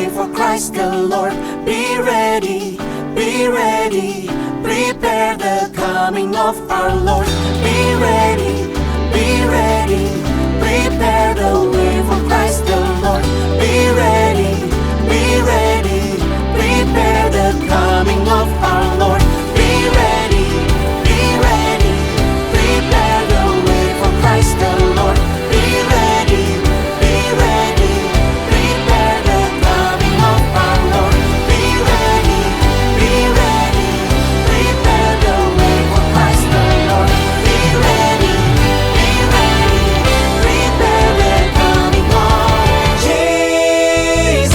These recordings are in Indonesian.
way for Christ the Lord. Be ready, prepare the coming of our Lord. Be ready, prepare the way for Christ the Lord. Be ready, prepare the coming of our Lord. Be ready, prepare the way for Christ the Lord. Be ready, prepare the coming of our Lord. Be ready, prepare the way for Christ the Lord. Be ready, prepare the coming of Jesus.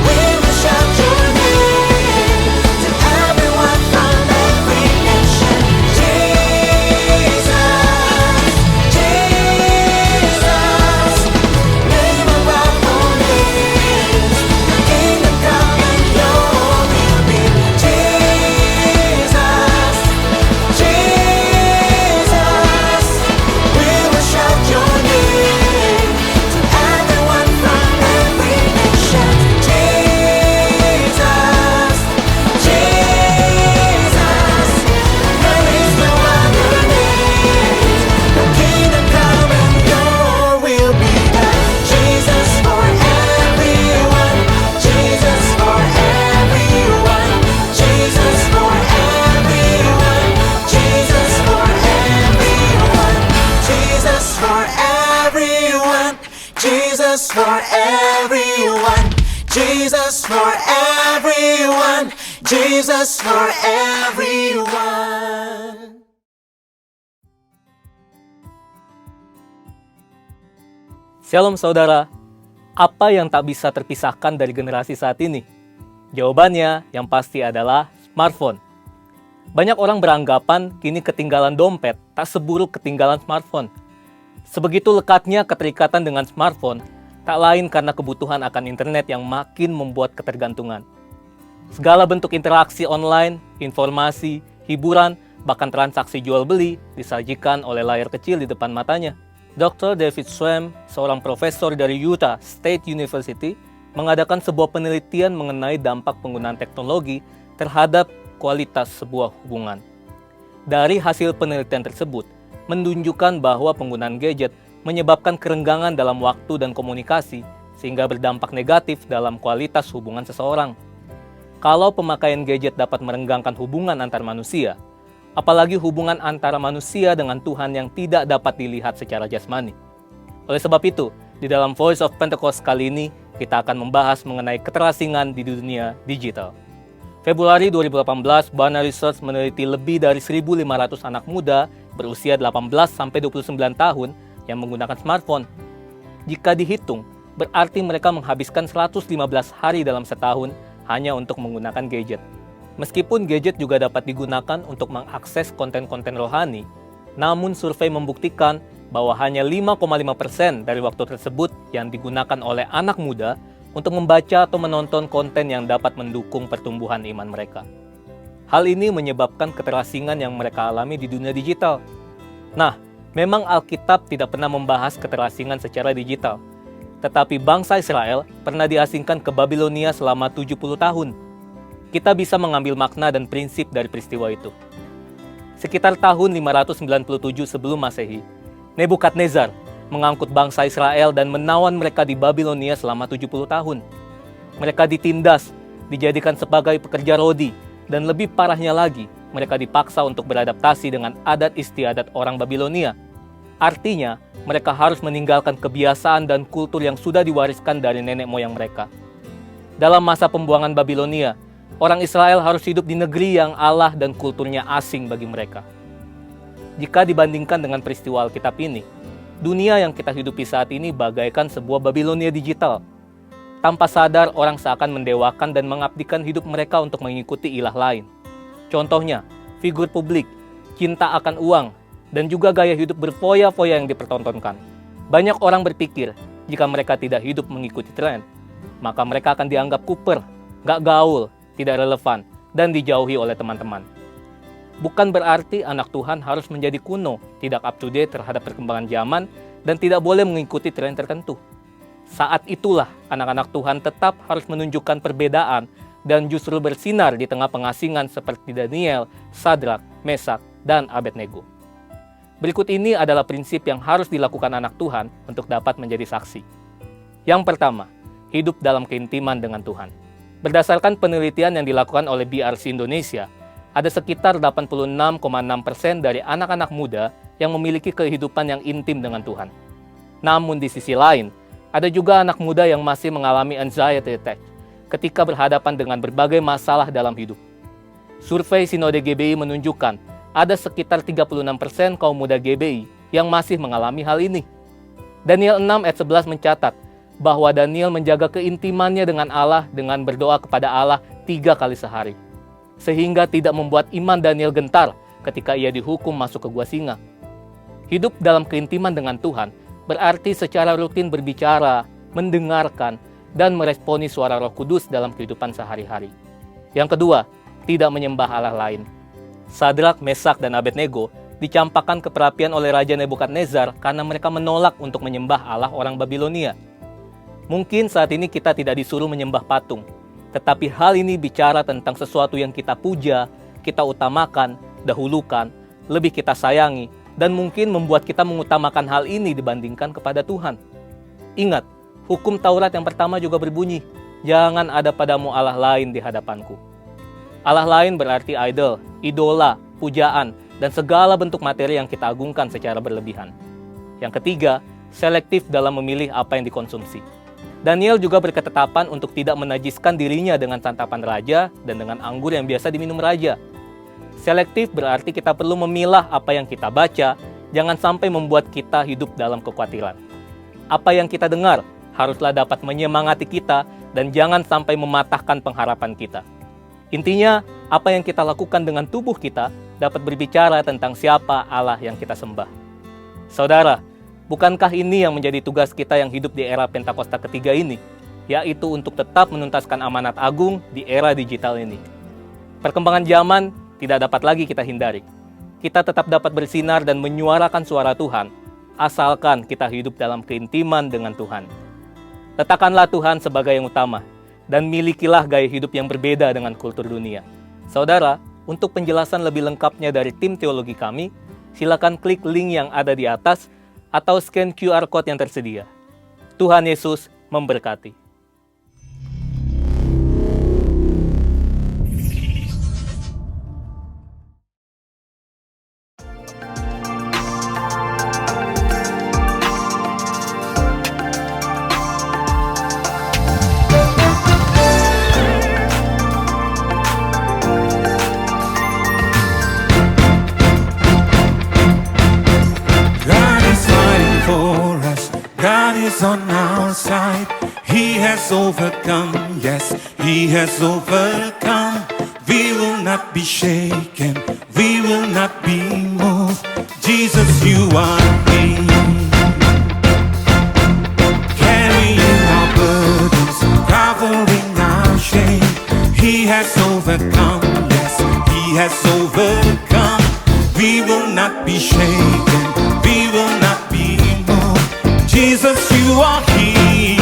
We will shout your name to everyone from every nation. Jesus, name above all names. The kingdom come and your will be. Jesus, we will shout your name to everyone from every nation. Jesus, there is no other name. The kingdom come and your will be done. Jesus for everyone, Jesus for everyone, Jesus for everyone, Jesus for everyone, Jesus for everyone, Jesus for everyone, Jesus for everyone, Jesus for everyone. Shalom saudara, apa yang tak bisa terpisahkan dari generasi saat ini? Jawabannya yang pasti adalah smartphone. Banyak orang beranggapan kini ketinggalan dompet tak seburuk ketinggalan smartphone. Sebegitu lekatnya keterikatan dengan smartphone, tak lain karena kebutuhan akan internet yang makin membuat ketergantungan. Segala bentuk interaksi online, informasi, hiburan, bahkan transaksi jual-beli disajikan oleh layar kecil di depan matanya. Dr. David Schwem, seorang profesor dari Utah State University, mengadakan sebuah penelitian mengenai dampak penggunaan teknologi terhadap kualitas sebuah hubungan. Dari hasil penelitian tersebut, menunjukkan bahwa penggunaan gadget menyebabkan kerenggangan dalam waktu dan komunikasi, sehingga berdampak negatif dalam kualitas hubungan seseorang. Kalau pemakaian gadget dapat merenggangkan hubungan antar manusia, apalagi hubungan antara manusia dengan Tuhan yang tidak dapat dilihat secara jasmani. Oleh sebab itu, di dalam Voice of Pentecost kali ini, kita akan membahas mengenai keterasingan di dunia digital. Februari 2018, Barna Research meneliti lebih dari 1.500 anak muda berusia 18-29 tahun yang menggunakan smartphone. Jika dihitung, berarti mereka menghabiskan 115 hari dalam setahun hanya untuk menggunakan gadget. Meskipun gadget juga dapat digunakan untuk mengakses konten-konten rohani, namun survei membuktikan bahwa hanya 5,5% dari waktu tersebut yang digunakan oleh anak muda untuk membaca atau menonton konten yang dapat mendukung pertumbuhan iman mereka. Hal ini menyebabkan keterasingan yang mereka alami di dunia digital. Nah, memang Alkitab tidak pernah membahas keterasingan secara digital, tetapi bangsa Israel pernah diasingkan ke Babilonia selama 70 tahun. Kita bisa mengambil makna dan prinsip dari peristiwa itu. Sekitar tahun 597 sebelum Masehi, Nebukadnezar mengangkut bangsa Israel dan menawan mereka di Babilonia selama 70 tahun. Mereka ditindas, dijadikan sebagai pekerja rodi, dan lebih parahnya lagi, mereka dipaksa untuk beradaptasi dengan adat istiadat orang Babilonia. Artinya, mereka harus meninggalkan kebiasaan dan kultur yang sudah diwariskan dari nenek moyang mereka. Dalam masa pembuangan Babilonia, orang Israel harus hidup di negeri yang Allah dan kulturnya asing bagi mereka. Jika dibandingkan dengan peristiwa Alkitab ini, dunia yang kita hidupi saat ini bagaikan sebuah Babilonia digital. Tanpa sadar, orang seakan mendewakan dan mengabdikan hidup mereka untuk mengikuti ilah lain. Contohnya, figur publik, cinta akan uang, dan juga gaya hidup berfoya-foya yang dipertontonkan. Banyak orang berpikir, jika mereka tidak hidup mengikuti tren, maka mereka akan dianggap kuper, gak gaul, tidak relevan, dan dijauhi oleh teman-teman. Bukan berarti anak Tuhan harus menjadi kuno, tidak up to date terhadap perkembangan zaman, dan tidak boleh mengikuti tren tertentu. Saat itulah anak-anak Tuhan tetap harus menunjukkan perbedaan dan justru bersinar di tengah pengasingan seperti Daniel, Sadrak, Mesak, dan Abednego. Berikut ini adalah prinsip yang harus dilakukan anak Tuhan untuk dapat menjadi saksi. Yang pertama, hidup dalam keintiman dengan Tuhan. Berdasarkan penelitian yang dilakukan oleh BRC Indonesia, ada sekitar 86,6% dari anak-anak muda yang memiliki kehidupan yang intim dengan Tuhan. Namun di sisi lain, ada juga anak muda yang masih mengalami anxiety attack ketika berhadapan dengan berbagai masalah dalam hidup. Survei Sinode GBI menunjukkan ada sekitar 36% kaum muda GBI yang masih mengalami hal ini. Daniel 6 ayat 11 mencatat bahwa Daniel menjaga keintimannya dengan Allah dengan berdoa kepada Allah 3 kali sehari, sehingga tidak membuat iman Daniel gentar ketika ia dihukum masuk ke gua singa. Hidup dalam keintiman dengan Tuhan berarti secara rutin berbicara, mendengarkan, dan meresponi suara Roh Kudus dalam kehidupan sehari-hari. Yang kedua, tidak menyembah Allah lain. Sadrak, Mesak, dan Abednego dicampakkan ke perapian oleh Raja Nebukadnezar karena mereka menolak untuk menyembah Allah orang Babilonia. Mungkin saat ini kita tidak disuruh menyembah patung, tetapi hal ini bicara tentang sesuatu yang kita puja, kita utamakan, dahulukan, lebih kita sayangi, dan mungkin membuat kita mengutamakan hal ini dibandingkan kepada Tuhan. Ingat, hukum Taurat yang pertama juga berbunyi, jangan ada padamu Allah lain di hadapanku. Allah lain berarti idol, idola, pujaan, dan segala bentuk materi yang kita agungkan secara berlebihan. Yang ketiga, selektif dalam memilih apa yang dikonsumsi. Daniel juga berketetapan untuk tidak menajiskan dirinya dengan santapan raja dan dengan anggur yang biasa diminum raja. Selektif berarti kita perlu memilah apa yang kita baca, jangan sampai membuat kita hidup dalam kekhawatiran. Apa yang kita dengar haruslah dapat menyemangati kita dan jangan sampai mematahkan pengharapan kita. Intinya, apa yang kita lakukan dengan tubuh kita dapat berbicara tentang siapa Allah yang kita sembah. Saudara, bukankah ini yang menjadi tugas kita yang hidup di era Pentakosta ketiga ini, yaitu untuk tetap menuntaskan amanat agung di era digital ini? Perkembangan zaman tidak dapat lagi kita hindari. Kita tetap dapat bersinar dan menyuarakan suara Tuhan, asalkan kita hidup dalam keintiman dengan Tuhan. Letakkanlah Tuhan sebagai yang utama, dan milikilah gaya hidup yang berbeda dengan kultur dunia. Saudara, untuk penjelasan lebih lengkapnya dari tim teologi kami, silakan klik link yang ada di atas atau scan QR Code yang tersedia. Tuhan Yesus memberkati. God is fighting for us. God is on our side. He has overcome. Yes, He has overcome. We will not be shaken. We will not be moved. Jesus, you are King. Carrying our burdens, covering our shame. He has overcome. Yes, He has overcome. We will not be shaken. We will not be moved. Jesus, you are King.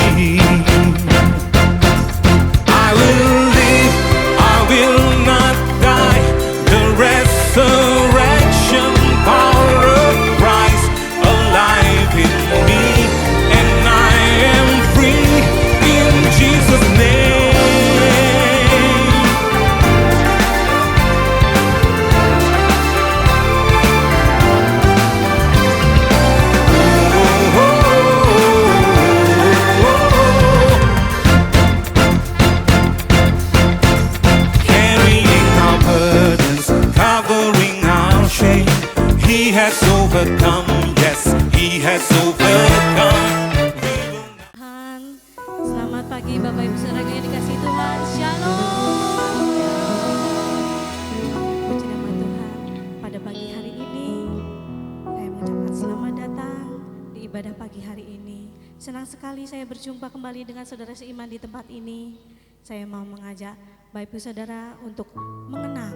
I will live, I will not die. The resurrection power of Christ alive in me, and I am free in Jesus' name. Carrying our burdens, covering our shame. He has overcome, yes, He has overcome. Tuhan. Selamat pagi Bapak Ibu Saudara yang dikasihi Tuhan. Shalom. Puji nama Tuhan. Pada pagi hari ini saya mengucapkan selamat datang di ibadah pagi hari ini. Senang sekali saya berjumpa kembali dengan saudara seiman di tempat ini. Saya mau mengajak Bapak Ibu Saudara untuk mengenang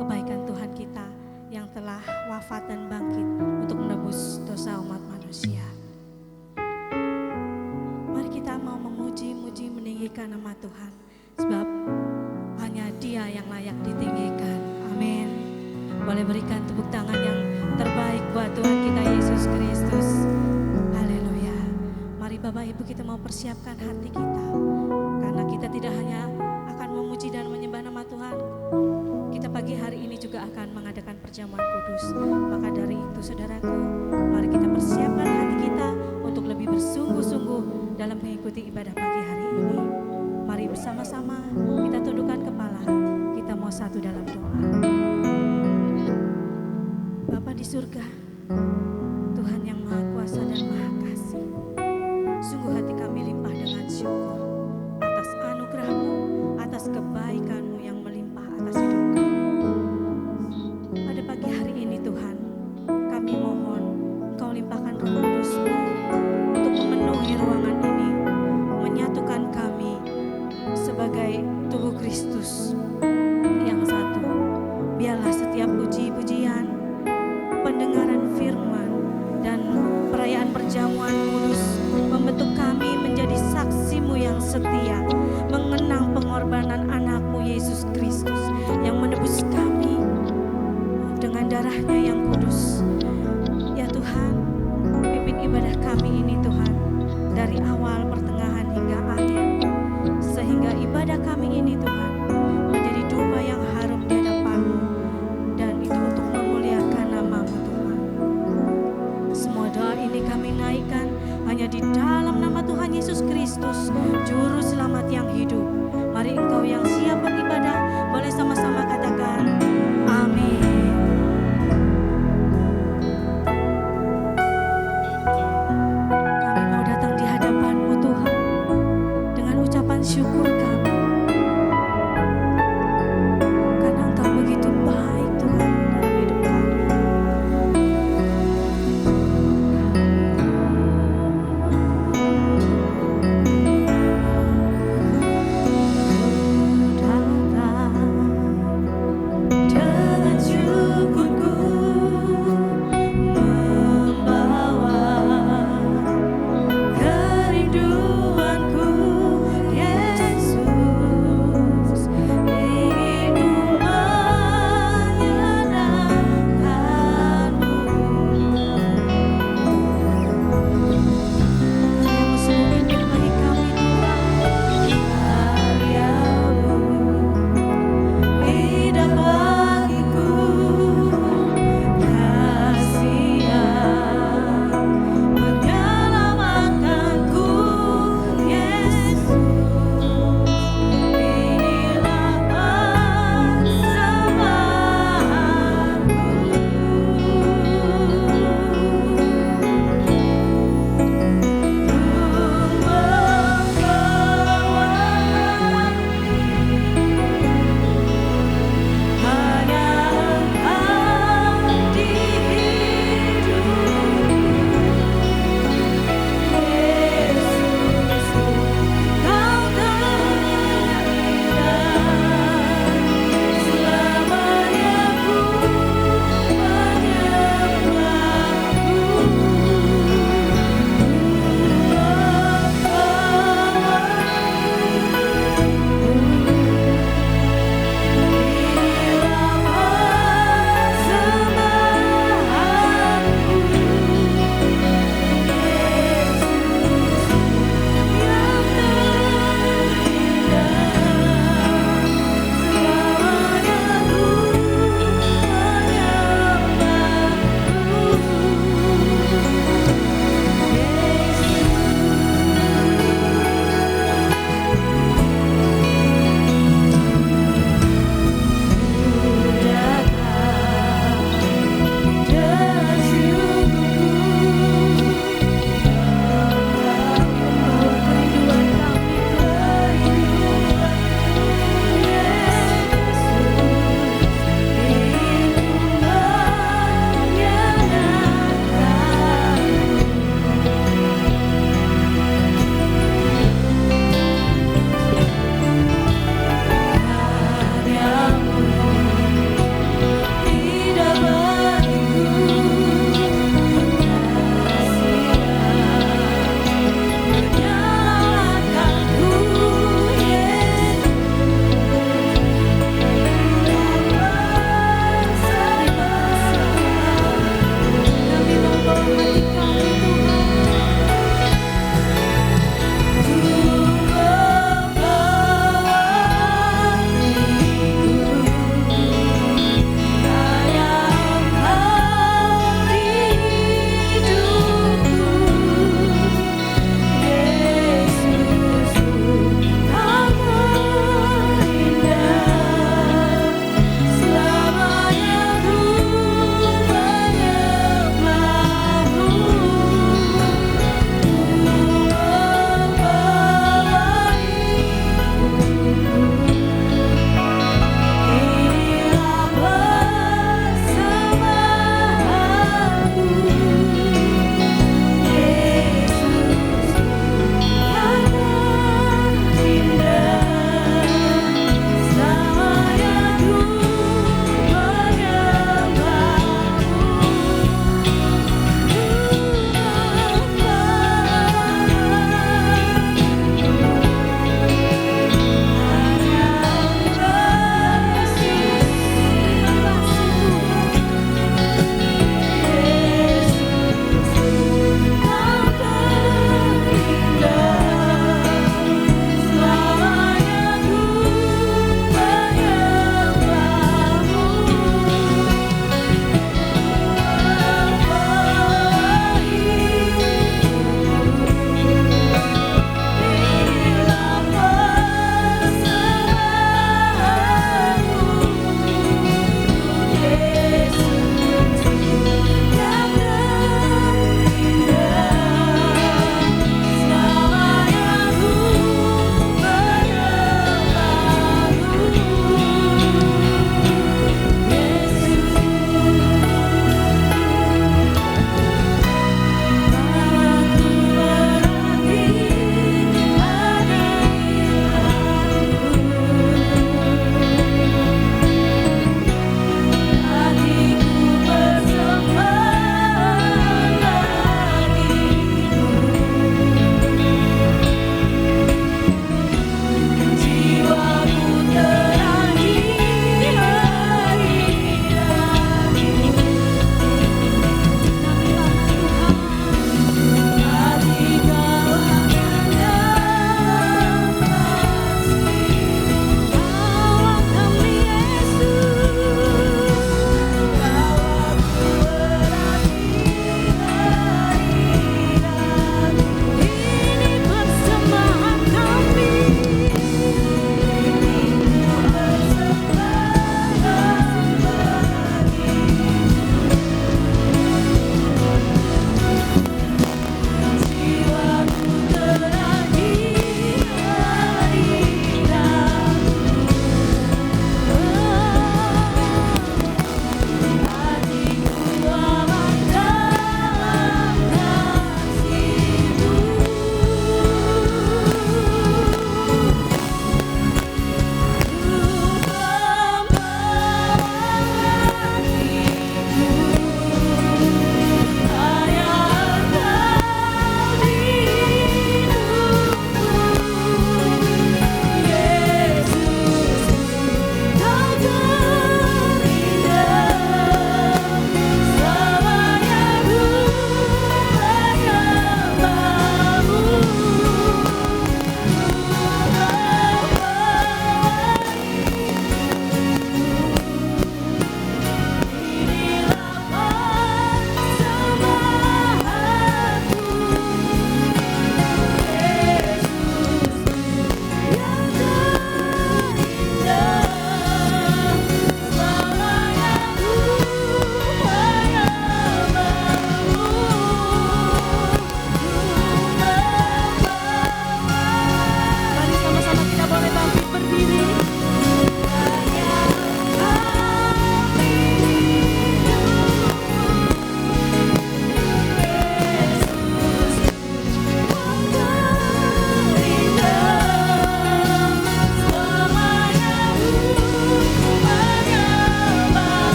kebaikan Tuhan kita yang telah wafat dan bangkit untuk menebus dosa umat manusia. memuliakan nama Tuhan, sebab hanya Dia yang layak ditinggikan. Amin. Boleh berikan tepuk tangan yang terbaik buat Tuhan kita Yesus Kristus. Haleluya. Mari Bapak Ibu kita mau persiapkan hati kita, karena kita tidak hanya akan memuji dan menyembah nama Tuhan, kita pagi hari ini juga akan mengadakan perjamuan kudus. Maka dari itu saudaraku, mari kita persiapkan hati kita untuk lebih bersungguh-sungguh dalam mengikuti ibadah pagi hari ini. Mari bersama-sama kita tundukkan kepala, kita mau satu dalam doa. Bapa di surga, Tuhan yang Maha Kuasa dan Maha Kasih, sungguh hati kami limpah dengan syukur atas anugerah-Mu, atas kebaikan-Mu yang melimpah atas hidup kami. Pada pagi hari ini Tuhan, kami mohon Engkau limpahkan Roh Kudus-Mu untuk memenuhi ruangan ini, menyatukan kami sebagai tubuh Kristus yang satu. Biarlah setiap puji-pujian, pendengaran firman, dan perayaan perjamuan kudus membentuk kami menjadi saksi-Mu yang setia, mengenang pengorbanan anak-Mu Yesus Kristus yang menebus kami dengan darah-Nya yang kudus. Ya Tuhan, pimpin ibadah kami ini Tuhan, dari awal, pertengahan, hingga akhir, sehingga ibadah kami ini Tuhan menjadi dupa yang harum di hadapan-Mu, dan itu untuk memuliakan nama-Mu Tuhan. Semua doa ini kami naikkan hanya di dalam nama Tuhan Yesus Kristus, Juru Selamat yang hidup. Mari Engkau yang siap beribadah, boleh sama-sama katakan amin. Kami mau datang di hadapan-Mu Tuhan dengan ucapan syukur kami, karena Engkau begitu baik Tuhan dalam hidup kami. Datang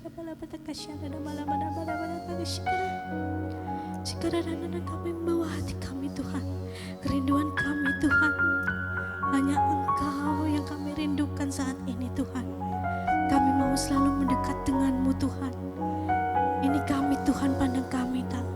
Kami membawa hati kami Tuhan, kerinduan kami Tuhan, hanya Engkau yang kami rindukan saat ini Tuhan. Kami mau selalu mendekat denganmu Tuhan. Ini kami Tuhan, pandang kami tak.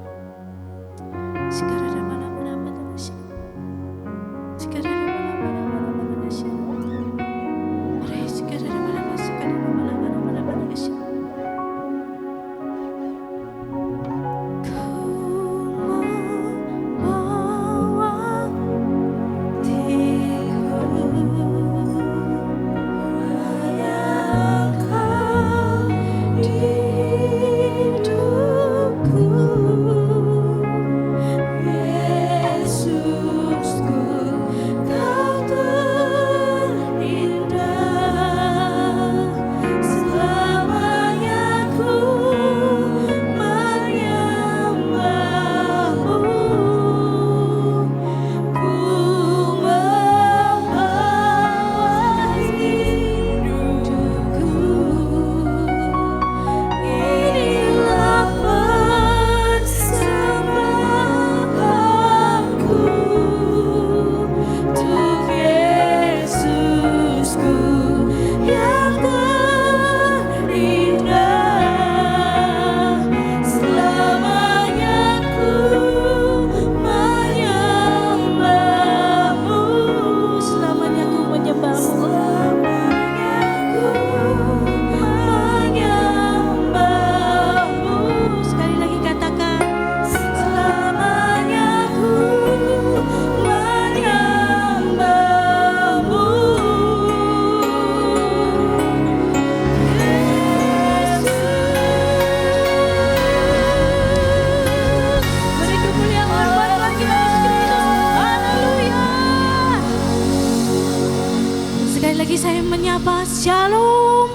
menyapa Shalom.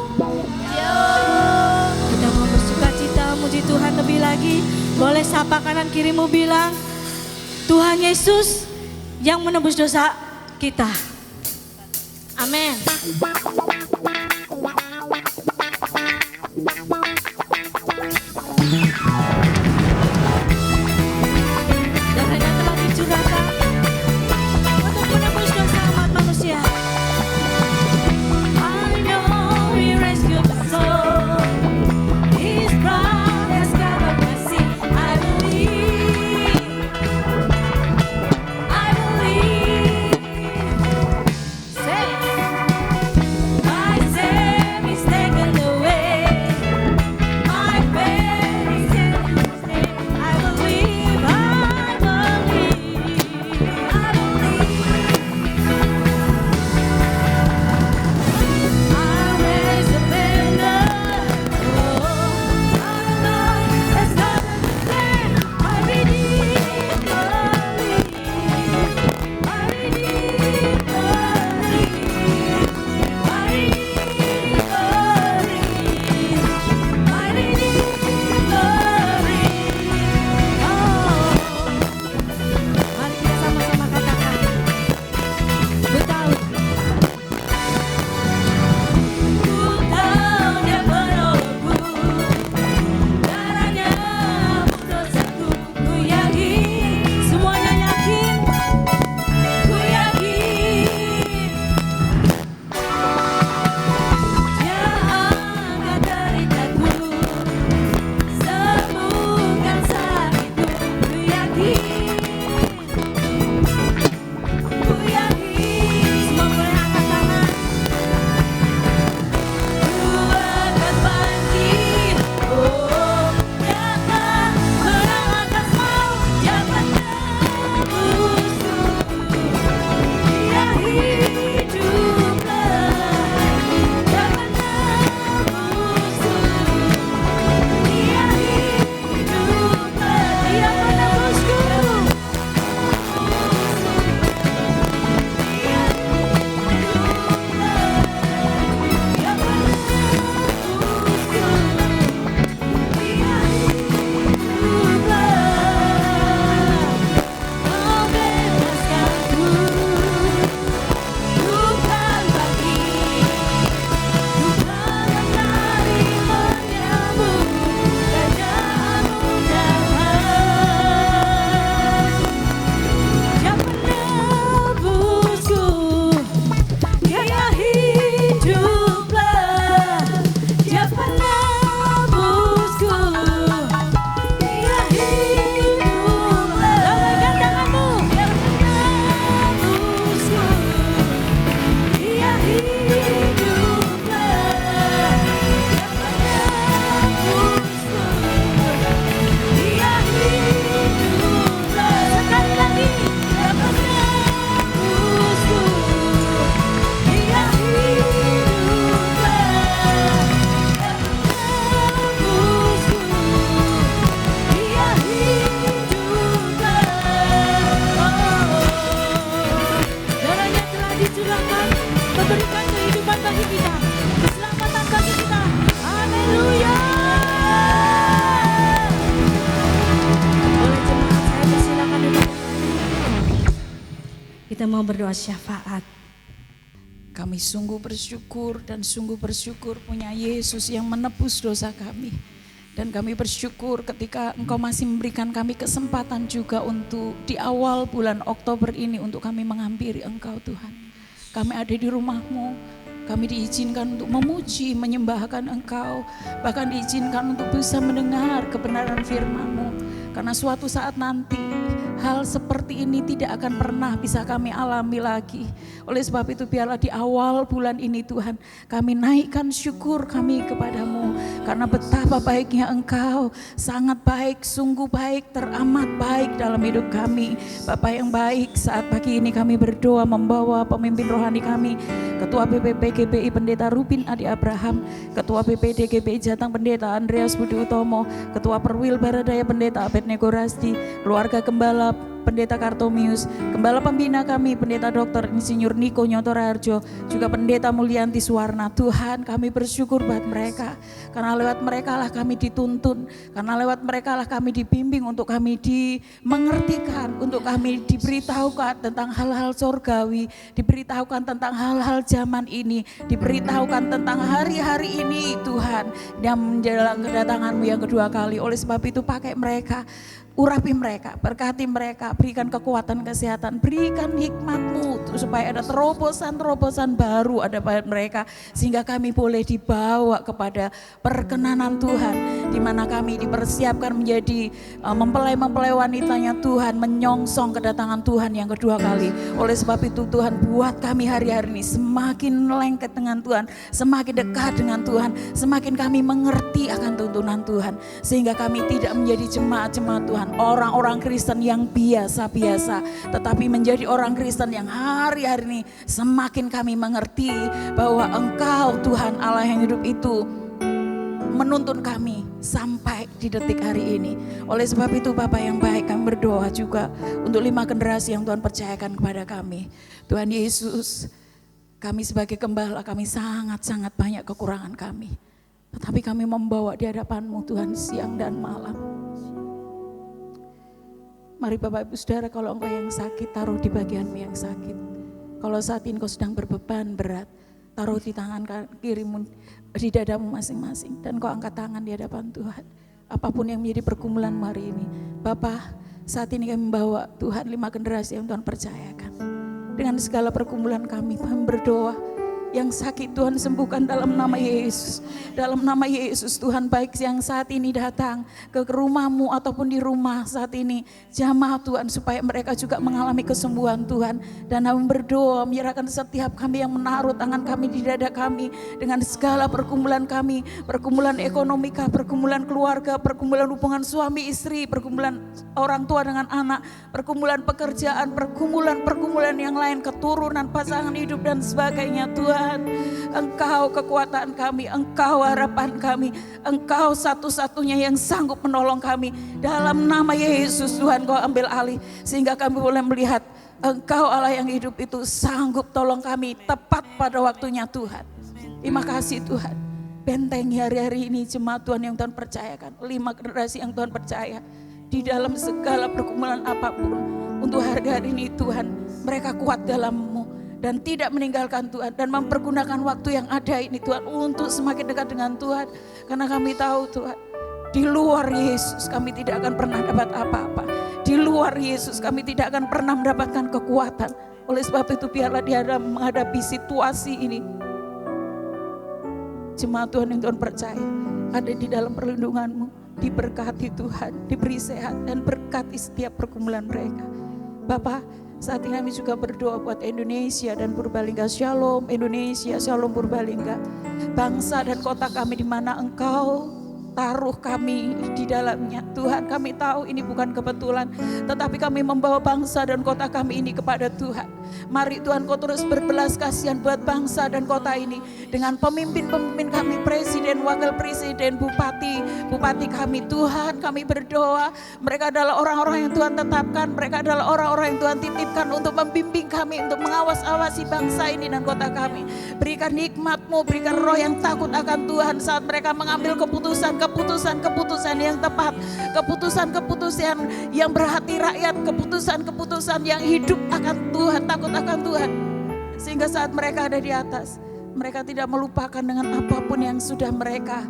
Kita mau bersuka cita muji Tuhan lebih lagi. Boleh sapa kanan kirimu bilang, Tuhan Yesus yang menebus dosa kita. Amin. Darahnya telah dicurahkan untuk menebus dosa umat manusia. I know He rescued my soul. His blood has covered my sin. I believe. I believe. Say. Kita mau berdoa syafaat. Kami sungguh bersyukur dan sungguh bersyukur punya Yesus yang menebus dosa kami. Dan kami bersyukur ketika Engkau masih memberikan kami kesempatan juga untuk di awal bulan Oktober ini untuk kami menghampiri Engkau Tuhan. Kami ada di rumah-Mu, kami diizinkan untuk memuji, menyembahkan Engkau. Bahkan diizinkan untuk bisa mendengar kebenaran firman-Mu. Karena suatu saat nanti hal seperti ini tidak akan pernah bisa kami alami lagi. Oleh sebab itu biarlah di awal bulan ini Tuhan, kami naikkan syukur kami kepadamu. Karena betapa baiknya Engkau, sangat baik, sungguh baik, teramat baik dalam hidup kami. Bapa yang baik, saat pagi ini kami berdoa membawa pemimpin rohani kami, Ketua BPP GBI Pendeta Rubin Adi Abraham, Ketua BPD GBI Jatang Pendeta Andreas Budi Utomo, Ketua Perwil Baradaya Pendeta Abednego Rasdi, keluarga Gembala Pendeta Kartomius, Gembala Pembina kami Pendeta Dr. Insinyur Niko Nyoto Raharjo, juga Pendeta Mulyanti Suwarna. Tuhan, kami bersyukur buat mereka, karena lewat mereka lah kami dituntun, karena lewat mereka lah kami dibimbing, untuk kami dimengertikan, untuk kami diberitahukan tentang hal-hal surgawi, diberitahukan tentang hal-hal zaman ini, diberitahukan tentang hari-hari ini Tuhan, yang menjelang kedatangan-Mu yang kedua kali. Oleh sebab itu pakai mereka, urapi mereka, berkati mereka, berikan kekuatan kesehatan, berikan hikmat-Mu supaya ada terobosan-terobosan baru ada pada mereka, sehingga kami boleh dibawa kepada perkenanan Tuhan, di mana kami dipersiapkan menjadi mempelai-mempelai wanitanya Tuhan, menyongsong kedatangan Tuhan yang kedua kali. Oleh sebab itu Tuhan, buat kami hari-hari ini semakin lengket dengan Tuhan, semakin dekat dengan Tuhan, semakin kami mengerti akan tuntunan Tuhan, sehingga kami tidak menjadi jemaat-jemaat Tuhan, orang-orang Kristen yang biasa-biasa, tetapi menjadi orang Kristen yang hari-hari ini semakin kami mengerti bahwa Engkau Tuhan Allah yang hidup itu menuntun kami sampai di detik hari ini. Oleh sebab itu Bapa yang baik, kami berdoa juga untuk 5 generasi yang Tuhan percayakan kepada kami. Tuhan Yesus, kami sebagai gembala, kami sangat-sangat banyak kekurangan kami, tetapi kami membawa di hadapan-Mu Tuhan siang dan malam. Mari Bapak Ibu Saudara, kalau engkau yang sakit, taruh di bagianmu yang sakit. Kalau saat ini kau sedang berbeban berat, taruh di tangan kirimu, di dadamu masing-masing, dan kau angkat tangan di hadapan Tuhan. Apapun yang menjadi pergumulan hari ini, Bapak, saat ini kami membawa Tuhan 5 generasi yang Tuhan percayakan. Dengan segala pergumulan kami berdoa, yang sakit Tuhan sembuhkan dalam nama Yesus. Dalam nama Yesus Tuhan, baik yang saat ini datang ke rumah-Mu ataupun di rumah saat ini, jamah Tuhan, supaya mereka juga mengalami kesembuhan Tuhan. Dan kami berdoa menyerahkan setiap kami yang menaruh tangan kami di dada kami dengan segala pergumulan kami, pergumulan ekonomi, pergumulan keluarga, pergumulan hubungan suami istri, pergumulan orang tua dengan anak, pergumulan pekerjaan, pergumulan yang lain, keturunan, pasangan hidup dan sebagainya. Tuhan, Engkau kekuatan kami, Engkau harapan kami, Engkau satu-satunya yang sanggup menolong kami. Dalam nama Yesus Tuhan, Kau ambil alih sehingga kami boleh melihat Engkau Allah yang hidup itu sanggup tolong kami tepat pada waktunya Tuhan. Terima kasih Tuhan. Bentengi hari-hari ini jemaat Tuhan yang Tuhan percayakan, 5 generasi yang Tuhan percaya di dalam segala pergumulan apapun. Untuk hari-hari ini Tuhan, mereka kuat dalam-Mu dan tidak meninggalkan Tuhan, dan mempergunakan waktu yang ada ini Tuhan untuk semakin dekat dengan Tuhan. Karena kami tahu Tuhan, di luar Yesus kami tidak akan pernah dapat apa-apa. Di luar Yesus kami tidak akan pernah mendapatkan kekuatan. Oleh sebab itu biarlah di dalam menghadapi situasi ini, jemaat Tuhan yang Tuhan percaya ada di dalam perlindungan-Mu, diberkati Tuhan, diberi sehat dan berkati setiap pergumulan mereka. Bapak, saat ini kami juga berdoa buat Indonesia dan Purbalingga. Shalom Indonesia, Shalom Purbalingga. Bangsa dan kota kami di mana Engkau taruh kami di dalamnya. Tuhan, kami tahu ini bukan kebetulan, tetapi kami membawa bangsa dan kota kami ini kepada Tuhan. Mari Tuhan, Kau terus berbelas kasihan buat bangsa dan kota ini, dengan pemimpin-pemimpin kami, presiden, wakil presiden, bupati kami. Tuhan, kami berdoa, mereka adalah orang-orang yang Tuhan tetapkan, mereka adalah orang-orang yang Tuhan titipkan untuk membimbing kami, untuk mengawas-awasi bangsa ini dan kota kami. Berikan hikmat-Mu, berikan roh yang takut akan Tuhan saat mereka mengambil keputusan yang tepat, keputusan yang berhati rakyat, keputusan yang hidup akan Tuhan, takut akan Tuhan. Sehingga saat mereka ada di atas, mereka tidak melupakan dengan apapun yang sudah mereka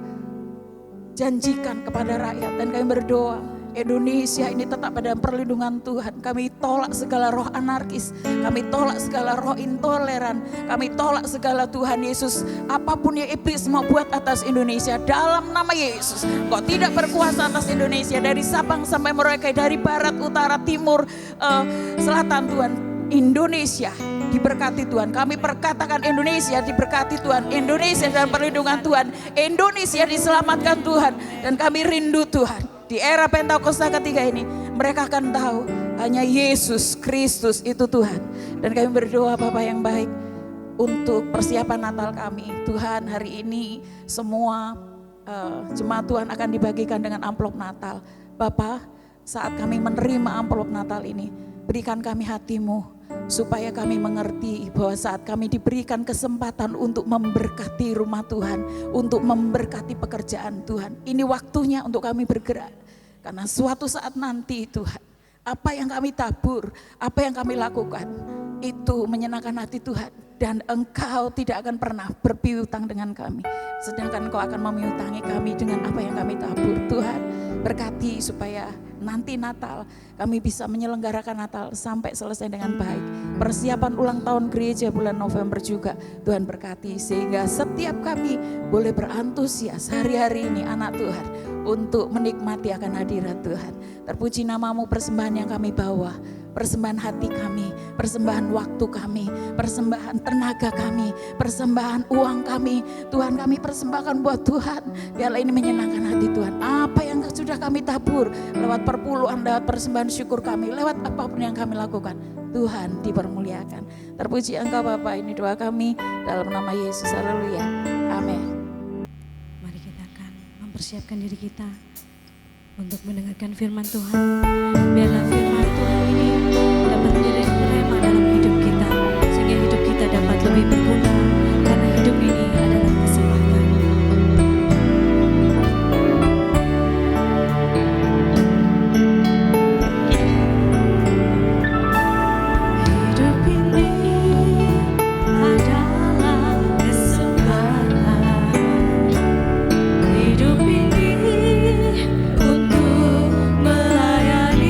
janjikan kepada rakyat. Dan kami berdoa, Indonesia ini tetap pada perlindungan Tuhan. Kami tolak segala roh anarkis, kami tolak segala roh intoleran, kami tolak segala Tuhan Yesus, apapun yang iblis mau buat atas Indonesia, dalam nama Yesus, Kau tidak berkuasa atas Indonesia, dari Sabang sampai Merauke, dari barat, utara, timur, selatan Tuhan. Indonesia diberkati Tuhan. Kami perkatakan Indonesia diberkati Tuhan, Indonesia dalam perlindungan Tuhan, Indonesia diselamatkan Tuhan. Dan kami rindu Tuhan, di era Pentakosta ketiga ini, mereka akan tahu hanya Yesus Kristus itu Tuhan. Dan kami berdoa Bapa yang baik untuk persiapan Natal kami. Tuhan, hari ini semua jemaat Tuhan akan dibagikan dengan amplop Natal. Bapa, saat kami menerima amplop Natal ini, berikan kami hati-Mu, supaya kami mengerti bahwa saat kami diberikan kesempatan untuk memberkati rumah Tuhan, untuk memberkati pekerjaan Tuhan, ini waktunya untuk kami bergerak. Karena suatu saat nanti Tuhan, apa yang kami tabur, apa yang kami lakukan, itu menyenangkan hati Tuhan. Dan Engkau tidak akan pernah berpiutang dengan kami, sedangkan Engkau akan memiutangi kami dengan apa yang kami tabur. Tuhan, berkati supaya nanti Natal kami bisa menyelenggarakan Natal sampai selesai dengan baik. Persiapan ulang tahun gereja bulan November juga Tuhan berkati, sehingga setiap kami boleh berantusias hari-hari ini anak Tuhan untuk menikmati akan hadirat Tuhan. Terpuji nama-Mu, persembahan yang kami bawa, persembahan hati kami, persembahan waktu kami, persembahan tenaga kami, persembahan uang kami. Tuhan, kami persembahkan buat Tuhan. Biarlah ini menyenangkan hati Tuhan. Apa yang sudah kami tabur lewat perpuluhan, lewat persembahan syukur kami, lewat apapun yang kami lakukan, Tuhan dipermuliakan. Terpuji Engkau Bapa, ini doa kami dalam nama Yesus. Haleluya. Amin. Mari kita akan mempersiapkan diri kita untuk mendengarkan firman Tuhan. Biarlah firman Tuhan ini dapat menjadi rema dalam hidup kita, sehingga hidup kita dapat lebih berguna, karena hidup ini adalah kesempatan. Hidup ini adalah kesempatan. Hidup ini untuk melayani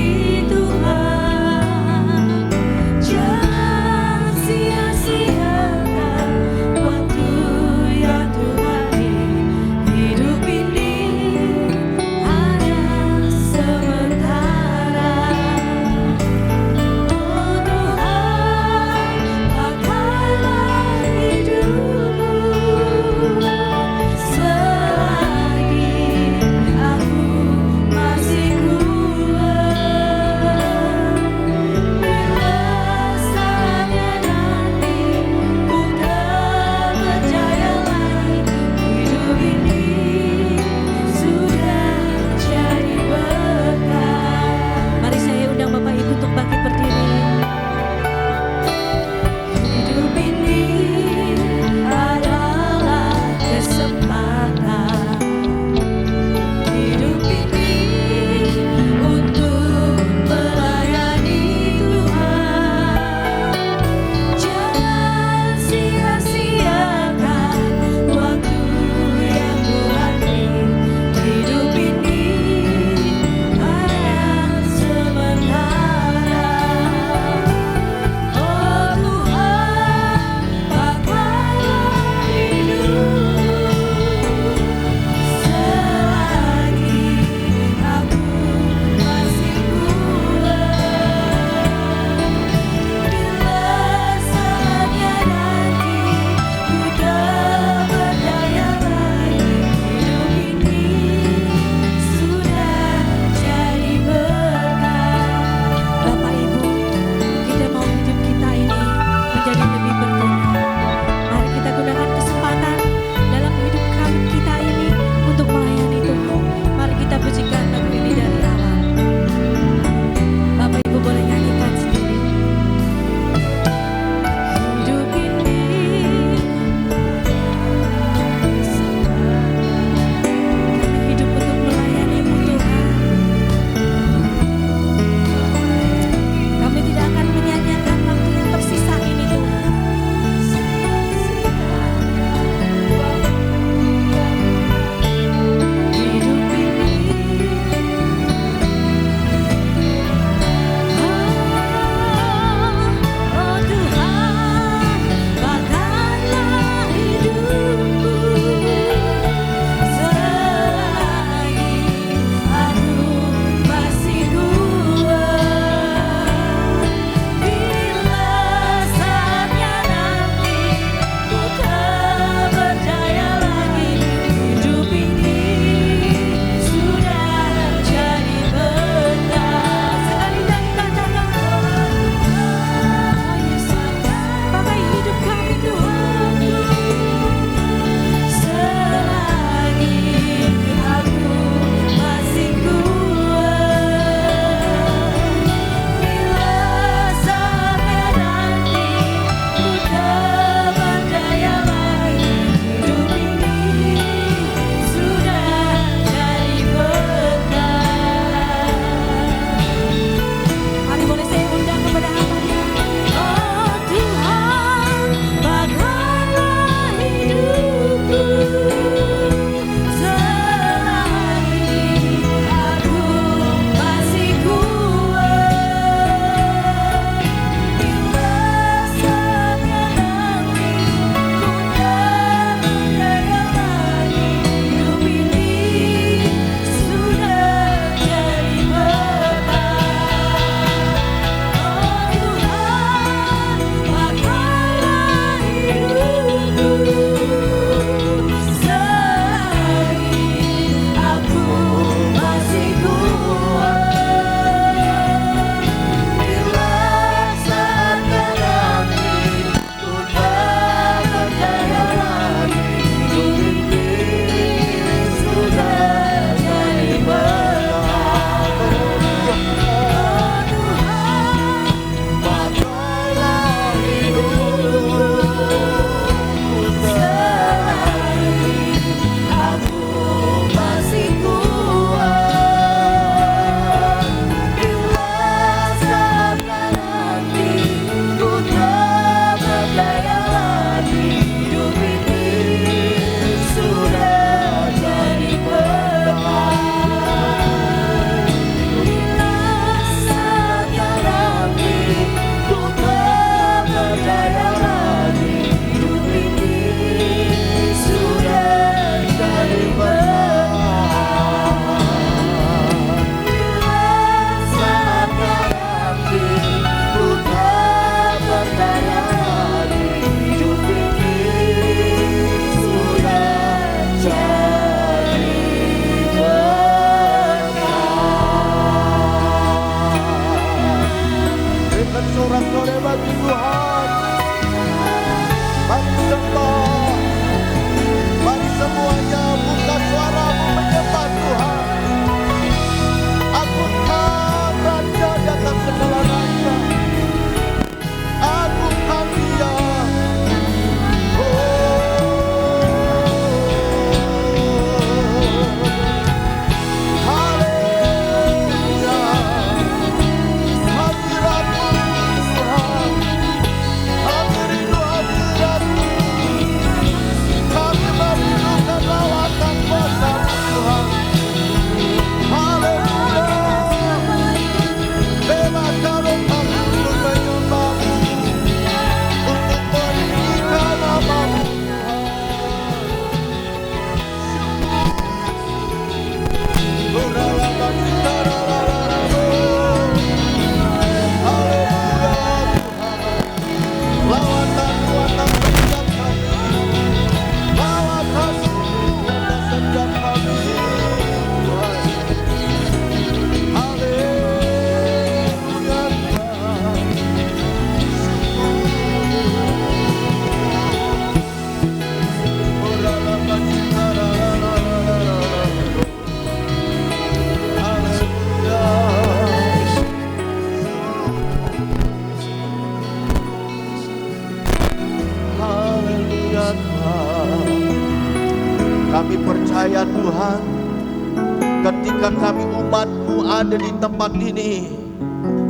ketika kami umat-Mu ada di tempat ini,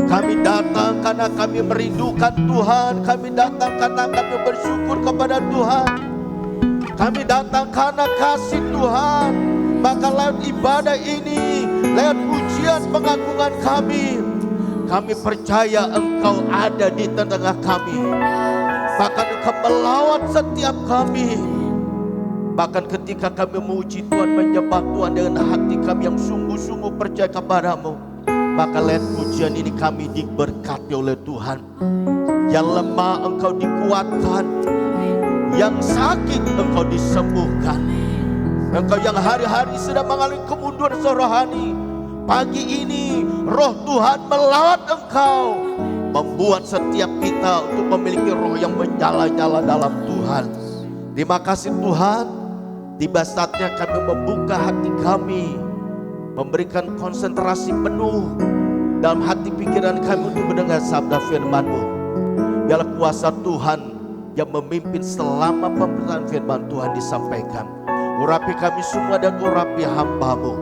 kami datang karena kami merindukan Tuhan. Kami datang karena kami bersyukur kepada Tuhan. Kami datang karena kasih Tuhan. Maka lewat ibadah ini, lewat pujian pengagungan kami percaya Engkau ada di tengah kami. Bahkan Engkau melawat setiap kami. Bahkan ketika kami memuji Tuhan, menyembah Tuhan dengan hati kami yang sungguh-sungguh percaya kepada-Mu, maka lewat pujian ini kami diberkati oleh Tuhan. Yang lemah Engkau dikuatkan, yang sakit Engkau disembuhkan. Engkau yang hari-hari sedang mengalami kemunduran rohani, pagi ini roh Tuhan melawat Engkau, membuat setiap kita untuk memiliki roh yang menyala-nyala dalam Tuhan. Terima kasih Tuhan. Tiba saatnya kami membuka hati kami, memberikan konsentrasi penuh dalam hati pikiran kami untuk mendengar sabda firman-Mu. Biarlah kuasa Tuhan yang memimpin selama pemberitaan firman Tuhan disampaikan. Urapi kami semua dan urapi hamba-Mu.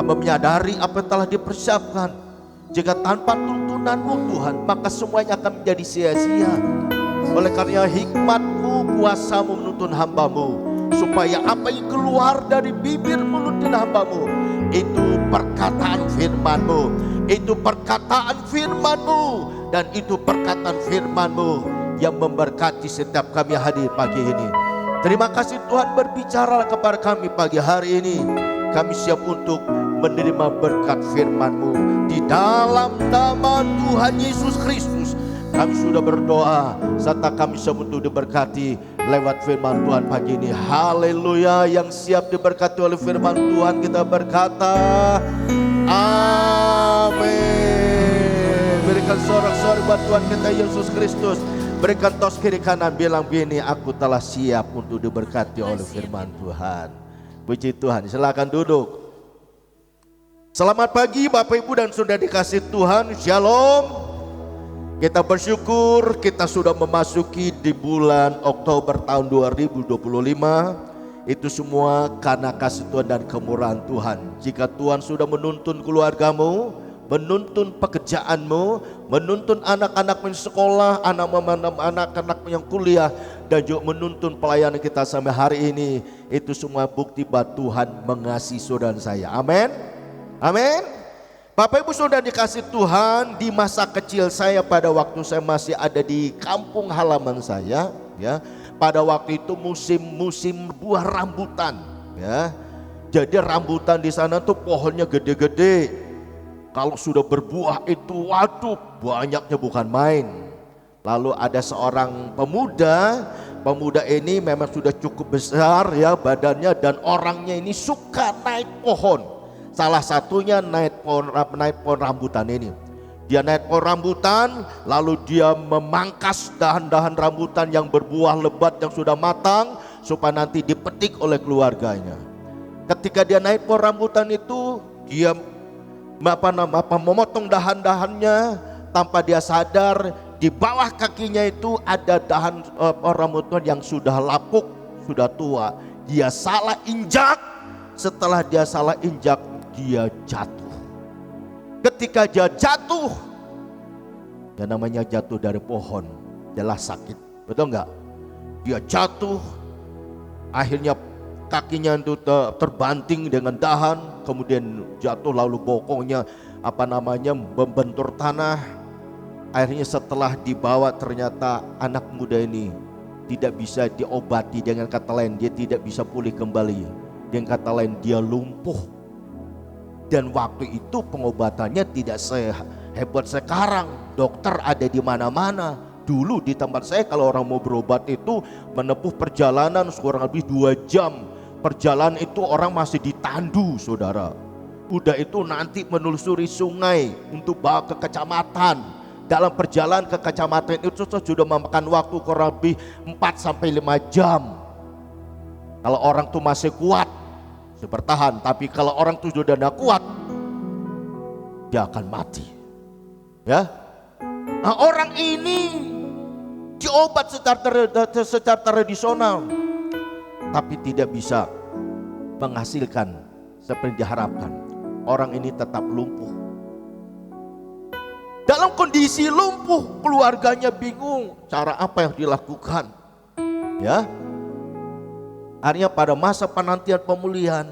Hamba menyadari apa yang telah dipersiapkan. Jika tanpa tuntunan-Mu Tuhan, maka semuanya akan menjadi sia-sia. Oleh karena hikmat-Mu, kuasa-Mu menuntun hamba-Mu, supaya apa yang keluar dari bibir mulut dan hamba-Mu itu perkataan firman-Mu, itu perkataan firman-Mu, dan itu perkataan firman-Mu yang memberkati setiap kami hadir pagi ini. Terima kasih Tuhan, berbicara kepada kami pagi hari ini. Kami siap untuk menerima berkat firman-Mu. Di dalam nama Tuhan Yesus Kristus kami sudah berdoa, serta kami siap untuk diberkati lewat firman Tuhan pagi ini. Haleluya. Yang siap diberkati oleh firman Tuhan, kita berkata amin. Berikan sorak-sorai buat Tuhan kita Yesus Kristus. Berikan tos kiri kanan, bilang begini, aku telah siap untuk diberkati oleh firman Tuhan. Puji Tuhan. Silakan duduk. Selamat pagi Bapak Ibu dan Saudara dikasih Tuhan. Shalom. Kita bersyukur kita sudah memasuki di bulan Oktober tahun 2025. Itu semua karena kasih Tuhan dan kemurahan Tuhan. Jika Tuhan sudah menuntun keluargamu, menuntun pekerjaanmu, menuntun anak-anakmu yang sekolah, anak-anak yang kuliah, dan juga menuntun pelayanan kita sampai hari ini, itu semua bukti bahwa Tuhan mengasihi saudara saya. Amin. Amin. Bapak Ibu Saudara dikasih Tuhan, di masa kecil saya pada waktu saya masih ada di kampung halaman saya, ya, pada waktu itu musim buah rambutan, ya. Jadi rambutan di sana tuh pohonnya gede-gede. Kalau sudah berbuah itu, waduh, banyaknya bukan main. Lalu ada seorang pemuda ini memang sudah cukup besar ya badannya, dan orangnya ini suka naik pohon. Salah satunya naik pohon rambutan ini. Dia naik pohon rambutan, lalu dia memangkas dahan-dahan rambutan yang berbuah lebat yang sudah matang, supaya nanti dipetik oleh keluarganya. Ketika dia naik pohon rambutan itu, dia memotong dahan-dahannya tanpa dia sadar. Di bawah kakinya itu ada dahan pohon rambutan yang sudah lapuk, sudah tua. Dia salah injak. Setelah dia salah injak, dia jatuh. Ketika dia jatuh, yang namanya jatuh dari pohon, jelas sakit, betul enggak? Dia jatuh, akhirnya kakinya itu terbanting dengan dahan, kemudian jatuh, lalu bokongnya membentur tanah. Akhirnya setelah dibawa, ternyata anak muda ini tidak bisa diobati. Dengan kata lain, dia tidak bisa pulih kembali. Dengan kata lain, dia lumpuh. Dan waktu itu pengobatannya tidak sehebat sekarang. Dokter ada di mana-mana. Dulu di tempat saya kalau orang mau berobat itu menempuh perjalanan kurang lebih 2 jam. Perjalanan itu orang masih ditandu, saudara. Udah itu nanti menelusuri sungai untuk bawa ke kecamatan. Dalam perjalanan ke kecamatan itu sudah memakan waktu kurang lebih 4-5 jam. Kalau orang tuh masih kuat, bertahan. Tapi kalau orang itu sudah tidak kuat, dia akan mati. Ya, nah, orang ini diobat secara tradisional, tapi tidak bisa menghasilkan seperti diharapkan. orang ini tetap lumpuh. Dalam kondisi lumpuh, keluarganya bingung cara apa yang dilakukan. Ya, akhirnya pada masa penantian pemulihan,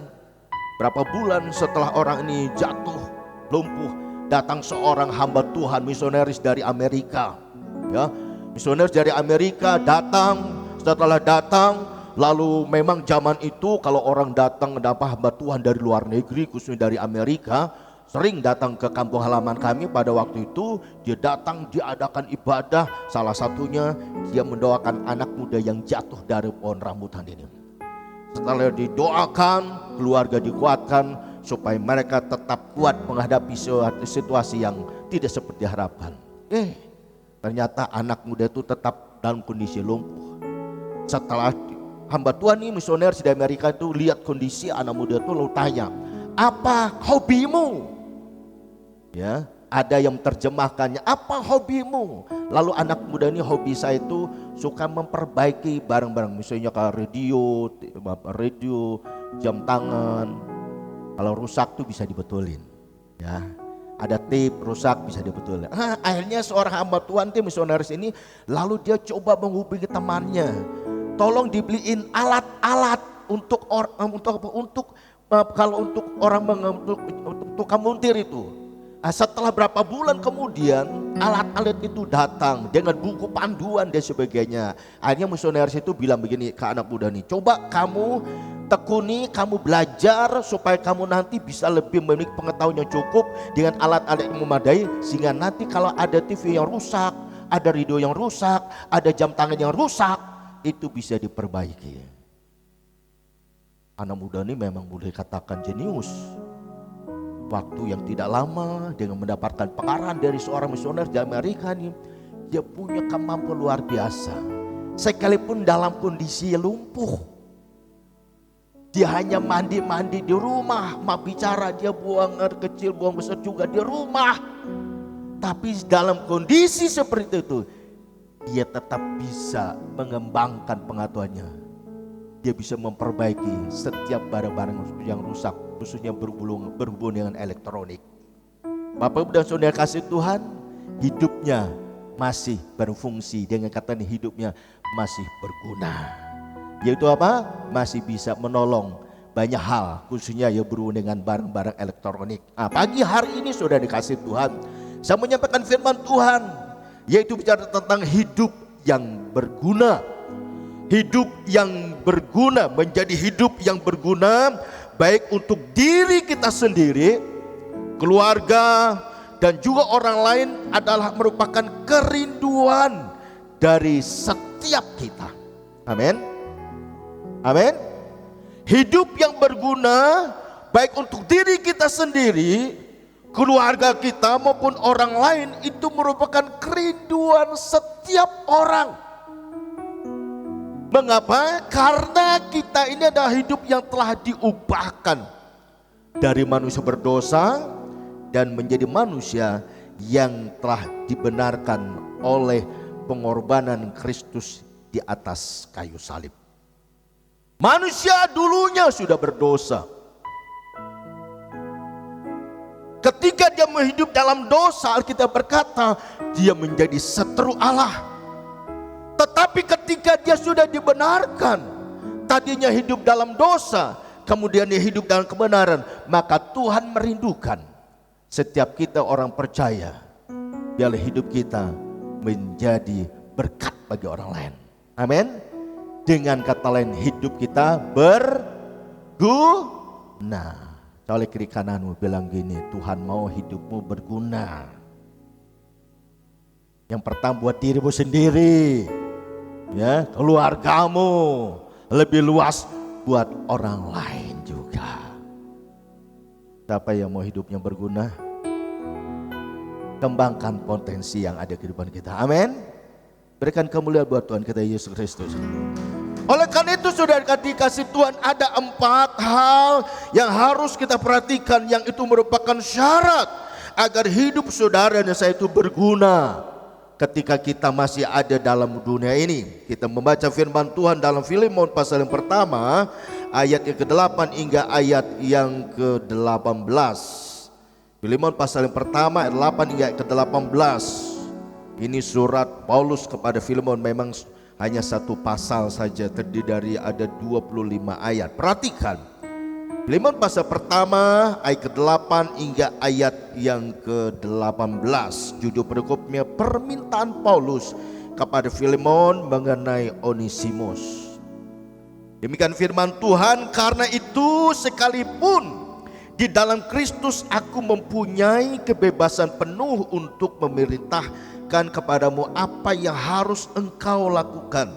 berapa bulan setelah orang ini jatuh lumpuh, datang seorang hamba Tuhan misionaris dari Amerika. Ya, misionaris dari Amerika datang. Setelah datang, lalu memang zaman itu kalau orang datang hamba Tuhan dari luar negeri, khususnya dari Amerika, sering datang ke kampung halaman kami. Pada waktu itu dia datang, diadakan ibadah. Salah satunya dia mendoakan anak muda yang jatuh dari pohon rambutan ini. Setelah didoakan, keluarga dikuatkan supaya mereka tetap kuat menghadapi situasi yang tidak seperti harapan. Ternyata anak muda itu tetap dalam kondisi lumpuh. Setelah hamba Tuhan ini misionaris di Amerika itu lihat kondisi anak muda itu, lalu tanya, apa hobimu? Ya, ada yang terjemahkannya, apa hobimu? Lalu anak muda ini, hobi saya itu suka memperbaiki barang-barang, misalnya kayak radio, jam tangan. Kalau rusak tuh bisa dibetulin. Ya, ada tape rusak bisa dibetulin. Akhirnya seorang hamba Tuhan itu misionaris ini, lalu dia coba menghubungi temannya, tolong dibeliin alat-alat untuk tukang montir itu. Setelah berapa bulan kemudian alat-alat itu datang dengan buku panduan dan sebagainya. Akhirnya misionaris itu bilang begini ke anak muda nih, coba kamu tekuni, kamu belajar supaya kamu nanti bisa lebih memiliki pengetahuan yang cukup dengan alat-alat yang memadai, sehingga nanti kalau ada TV yang rusak, ada radio yang rusak, ada jam tangan yang rusak, itu bisa diperbaiki. Anak muda ini memang boleh katakan jenius. Waktu yang tidak lama dengan mendapatkan pengarahan dari seorang misioner di Amerika ini, dia punya kemampuan luar biasa. Sekalipun dalam kondisi lumpuh, dia hanya mandi-mandi di rumah, mau bicara dia buang air kecil, buang besar juga di rumah. Tapi dalam kondisi seperti itu, dia tetap bisa mengembangkan pengetahuannya. Dia bisa memperbaiki setiap barang-barang yang rusak, khususnya berhubungan dengan elektronik. Bapak Ibu dan Saudara kasih Tuhan, hidupnya masih berfungsi, dengan kata ini hidupnya masih berguna. Yaitu apa? Masih bisa menolong banyak hal, khususnya ya berhubungan dengan barang-barang elektronik. Pagi hari ini Saudara dikasih Tuhan, saya menyampaikan firman Tuhan, yaitu bicara tentang hidup yang berguna. Hidup yang berguna, menjadi hidup yang berguna baik untuk diri kita sendiri, keluarga, dan juga orang lain adalah merupakan kerinduan dari setiap kita. Amin. Amin. Hidup yang berguna baik untuk diri kita sendiri, keluarga kita maupun orang lain, itu merupakan kerinduan setiap orang. Mengapa? Karena kita ini adalah hidup yang telah diubahkan dari manusia berdosa dan menjadi manusia yang telah dibenarkan oleh pengorbanan Kristus di atas kayu salib. Manusia dulunya sudah berdosa. Ketika dia hidup dalam dosa, Alkitab berkata dia menjadi seteru Allah. Tetapi ketika dia sudah dibenarkan, tadinya hidup dalam dosa, kemudian dia hidup dalam kebenaran, maka Tuhan merindukan setiap kita orang percaya, biarlah hidup kita menjadi berkat bagi orang lain. Amin. Dengan kata lain, hidup kita berguna. Oleh kiri kananmu bilang gini, Tuhan mau hidupmu berguna. Yang pertama buat dirimu sendiri, ya, keluargamu, lebih luas buat orang lain juga. Siapa yang mau hidupnya berguna? Kembangkan potensi yang ada di kehidupan kita. Amin. Berikan kemuliaan buat Tuhan kita Yesus Kristus. Oleh karena itu saudara dikasih Tuhan, ada 4 hal yang harus kita perhatikan, yang itu merupakan syarat agar hidup saudara dan saya itu berguna. Ketika kita masih ada dalam dunia ini, kita membaca firman Tuhan dalam Filemon pasal yang pertama ayat yang ke-8 hingga ayat yang ke-18. Filemon pasal yang pertama ayat 8 hingga ayat ke-18. Ini surat Paulus kepada Filemon, memang hanya satu pasal saja, terdiri dari ada 25 ayat. Perhatikan, Filemon pasal pertama ayat ke-8 hingga ayat yang ke-18. Judul perikopnya permintaan Paulus kepada Filemon mengenai Onesimus. Demikian firman Tuhan, karena itu sekalipun di dalam Kristus aku mempunyai kebebasan penuh untuk memerintahkan kepadamu apa yang harus engkau lakukan.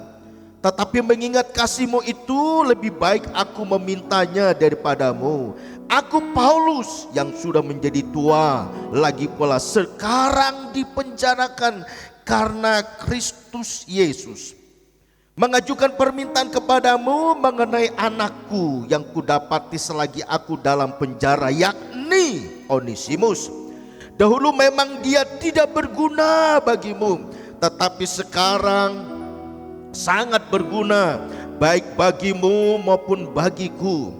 Tetapi mengingat kasihmu itu lebih baik aku memintanya daripadamu. Aku Paulus yang sudah menjadi tua, lagi pula sekarang dipenjarakan karena Kristus Yesus, mengajukan permintaan kepadamu mengenai anakku yang kudapati selagi aku dalam penjara, yakni Onesimus. Dahulu memang dia tidak berguna bagimu, tetapi sekarang sangat berguna, baik bagimu maupun bagiku.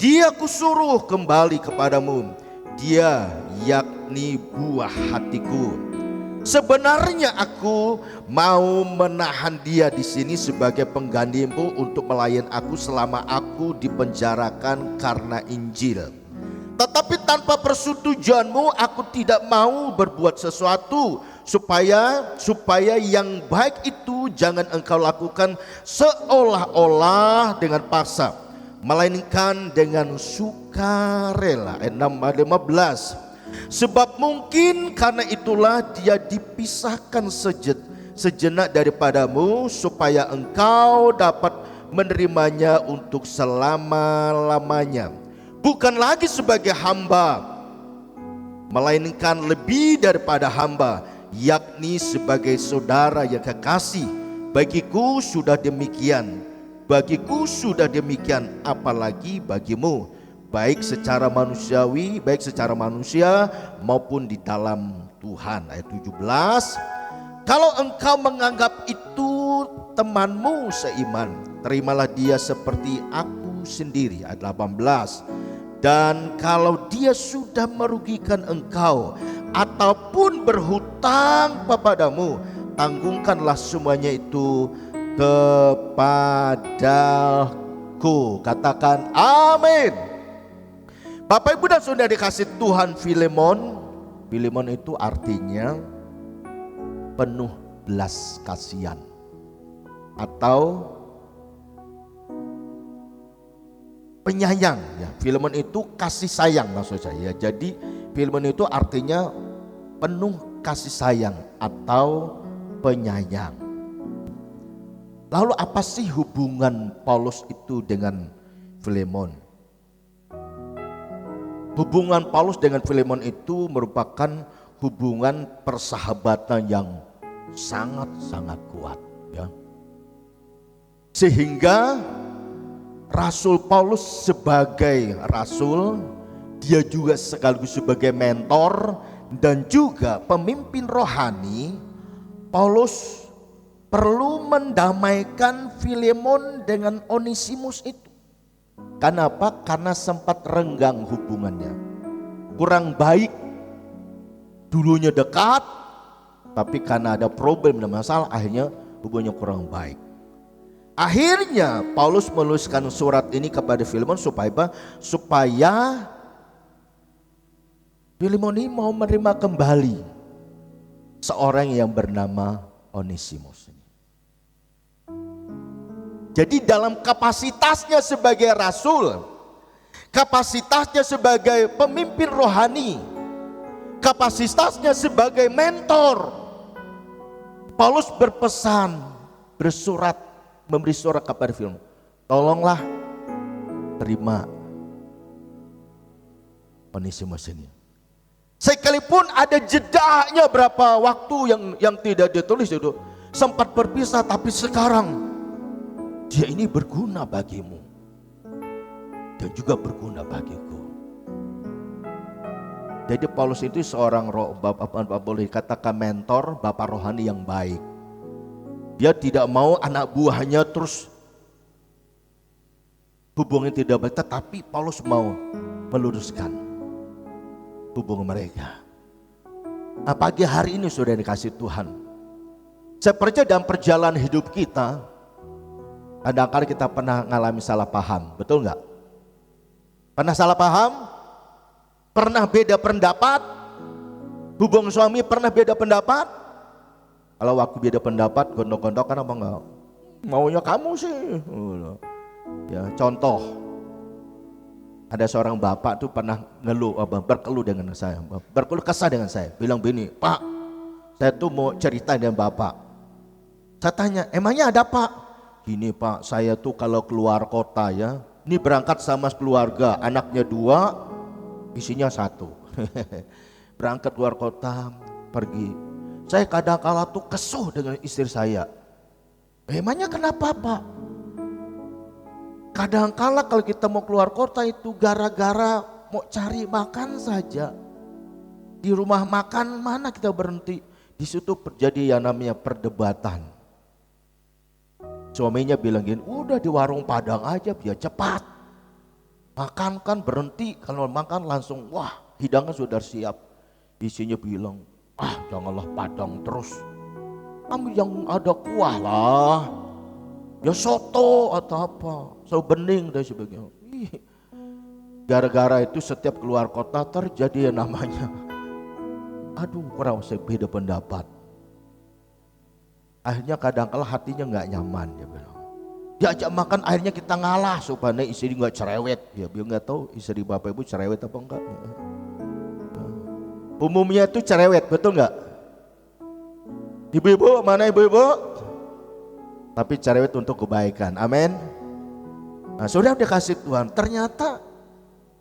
Dia kusuruh kembali kepadamu, dia yakni buah hatiku. Sebenarnya aku mau menahan dia di sini sebagai penggantimu untuk melayan aku selama aku dipenjarakan karena Injil. Tetapi tanpa persetujuanmu aku tidak mau berbuat sesuatu supaya yang baik itu jangan engkau lakukan seolah-olah dengan paksa, melainkan dengan sukarela. Ayat 15. Sebab mungkin karena itulah dia dipisahkan sejenak daripadamu, supaya engkau dapat menerimanya untuk selama-lamanya, bukan lagi sebagai hamba, melainkan lebih daripada hamba, yakni sebagai saudara yang kekasih. Bagiku sudah demikian, apalagi bagimu, baik secara manusia maupun di dalam Tuhan. Ayat 17. Kalau engkau menganggap itu temanmu seiman, terimalah dia seperti aku sendiri. Ayat 18. Dan kalau dia sudah merugikan engkau ataupun berhutang kepadamu, tanggungkanlah semuanya itu kepadaku. Katakan amin. Bapak Ibu dan Saudara dikasih Tuhan, Filemon itu artinya penuh belas kasihan atau penyayang ya. Filemon itu kasih sayang maksud saya. Jadi Filemon itu artinya penuh kasih sayang atau penyayang. Lalu apa sih hubungan Paulus itu dengan Filemon? Hubungan Paulus dengan Filemon itu merupakan hubungan persahabatan yang sangat-sangat kuat ya. Sehingga Rasul Paulus sebagai rasul, dia juga sekaligus sebagai mentor dan juga pemimpin rohani. Paulus perlu mendamaikan Filemon dengan Onesimus itu. Kenapa? Karena sempat renggang hubungannya, kurang baik. Dulunya dekat, tapi karena ada problem dan masalah, akhirnya hubungannya kurang baik. Akhirnya Paulus menuliskan surat ini kepada Filemon supaya Filemon ini mau menerima kembali seorang yang bernama Onesimus. Jadi dalam kapasitasnya sebagai rasul, kapasitasnya sebagai pemimpin rohani, kapasitasnya sebagai mentor, Paulus berpesan, memberi surat kepada Filemon, tolonglah terima Onesimus ini. Sekalipun ada jedanya berapa waktu yang tidak ditulis itu, sempat berpisah, tapi sekarang dia ini berguna bagimu dan juga berguna bagiku. Jadi Paulus itu seorang boleh katakan mentor, bapak rohani yang baik. Dia tidak mau anak buahnya terus hubungan tidak baik, tetapi Paulus mau meluruskan hubungan mereka. Nah, pagi hari ini sudah dikasih Tuhan, saya percaya dalam perjalanan hidup kita, kadang-kadang kita pernah mengalami salah paham, betul nggak? Pernah salah paham? Pernah beda pendapat? Hubungan suami pernah beda pendapat? Kalau waktu beda pendapat, gondok-gondokan apa enggak? Maunya kamu sih. Ya, contoh. Ada seorang bapak tuh pernah berkeluh dengan saya, berkeluh kesah dengan saya, bilang begini, Pak, saya tuh mau cerita dengan bapak. Saya tanya, emangnya ada Pak? Gini Pak, saya tuh kalau keluar kota ya, ini berangkat sama keluarga, anaknya 2, isinya 1. Berangkat keluar kota, pergi. Saya kadang-kala tuh kesel dengan istri saya. Emangnya kenapa Pak? Kadang-kala kalau kita mau keluar kota itu gara-gara mau cari makan saja. Di rumah makan mana kita berhenti? Di situ terjadi yang namanya perdebatan. Suaminya bilang gini, udah di warung Padang aja biar cepat. Makan kan berhenti, kalau makan langsung wah hidangan sudah siap. Isinya bilang, janganlah Padang terus. Ambil yang ada kuah lah. Ya soto atau apa, so bening dan sebagainya. Gara-gara itu setiap keluar kota terjadi yang namanya, kurang saya beda pendapat. Akhirnya kadang-kala hatinya nggak nyaman, dia bilang. Diajak makan akhirnya kita ngalah supaya istri nggak cerewet. Ya biar nggak tahu istri bapak ibu cerewet apa enggak. Umumnya itu cerewet, betul nggak? Ibu-ibu mana ibu-ibu? Tapi cerewet untuk kebaikan, amin. Nah, sudah dikasih Tuhan, ternyata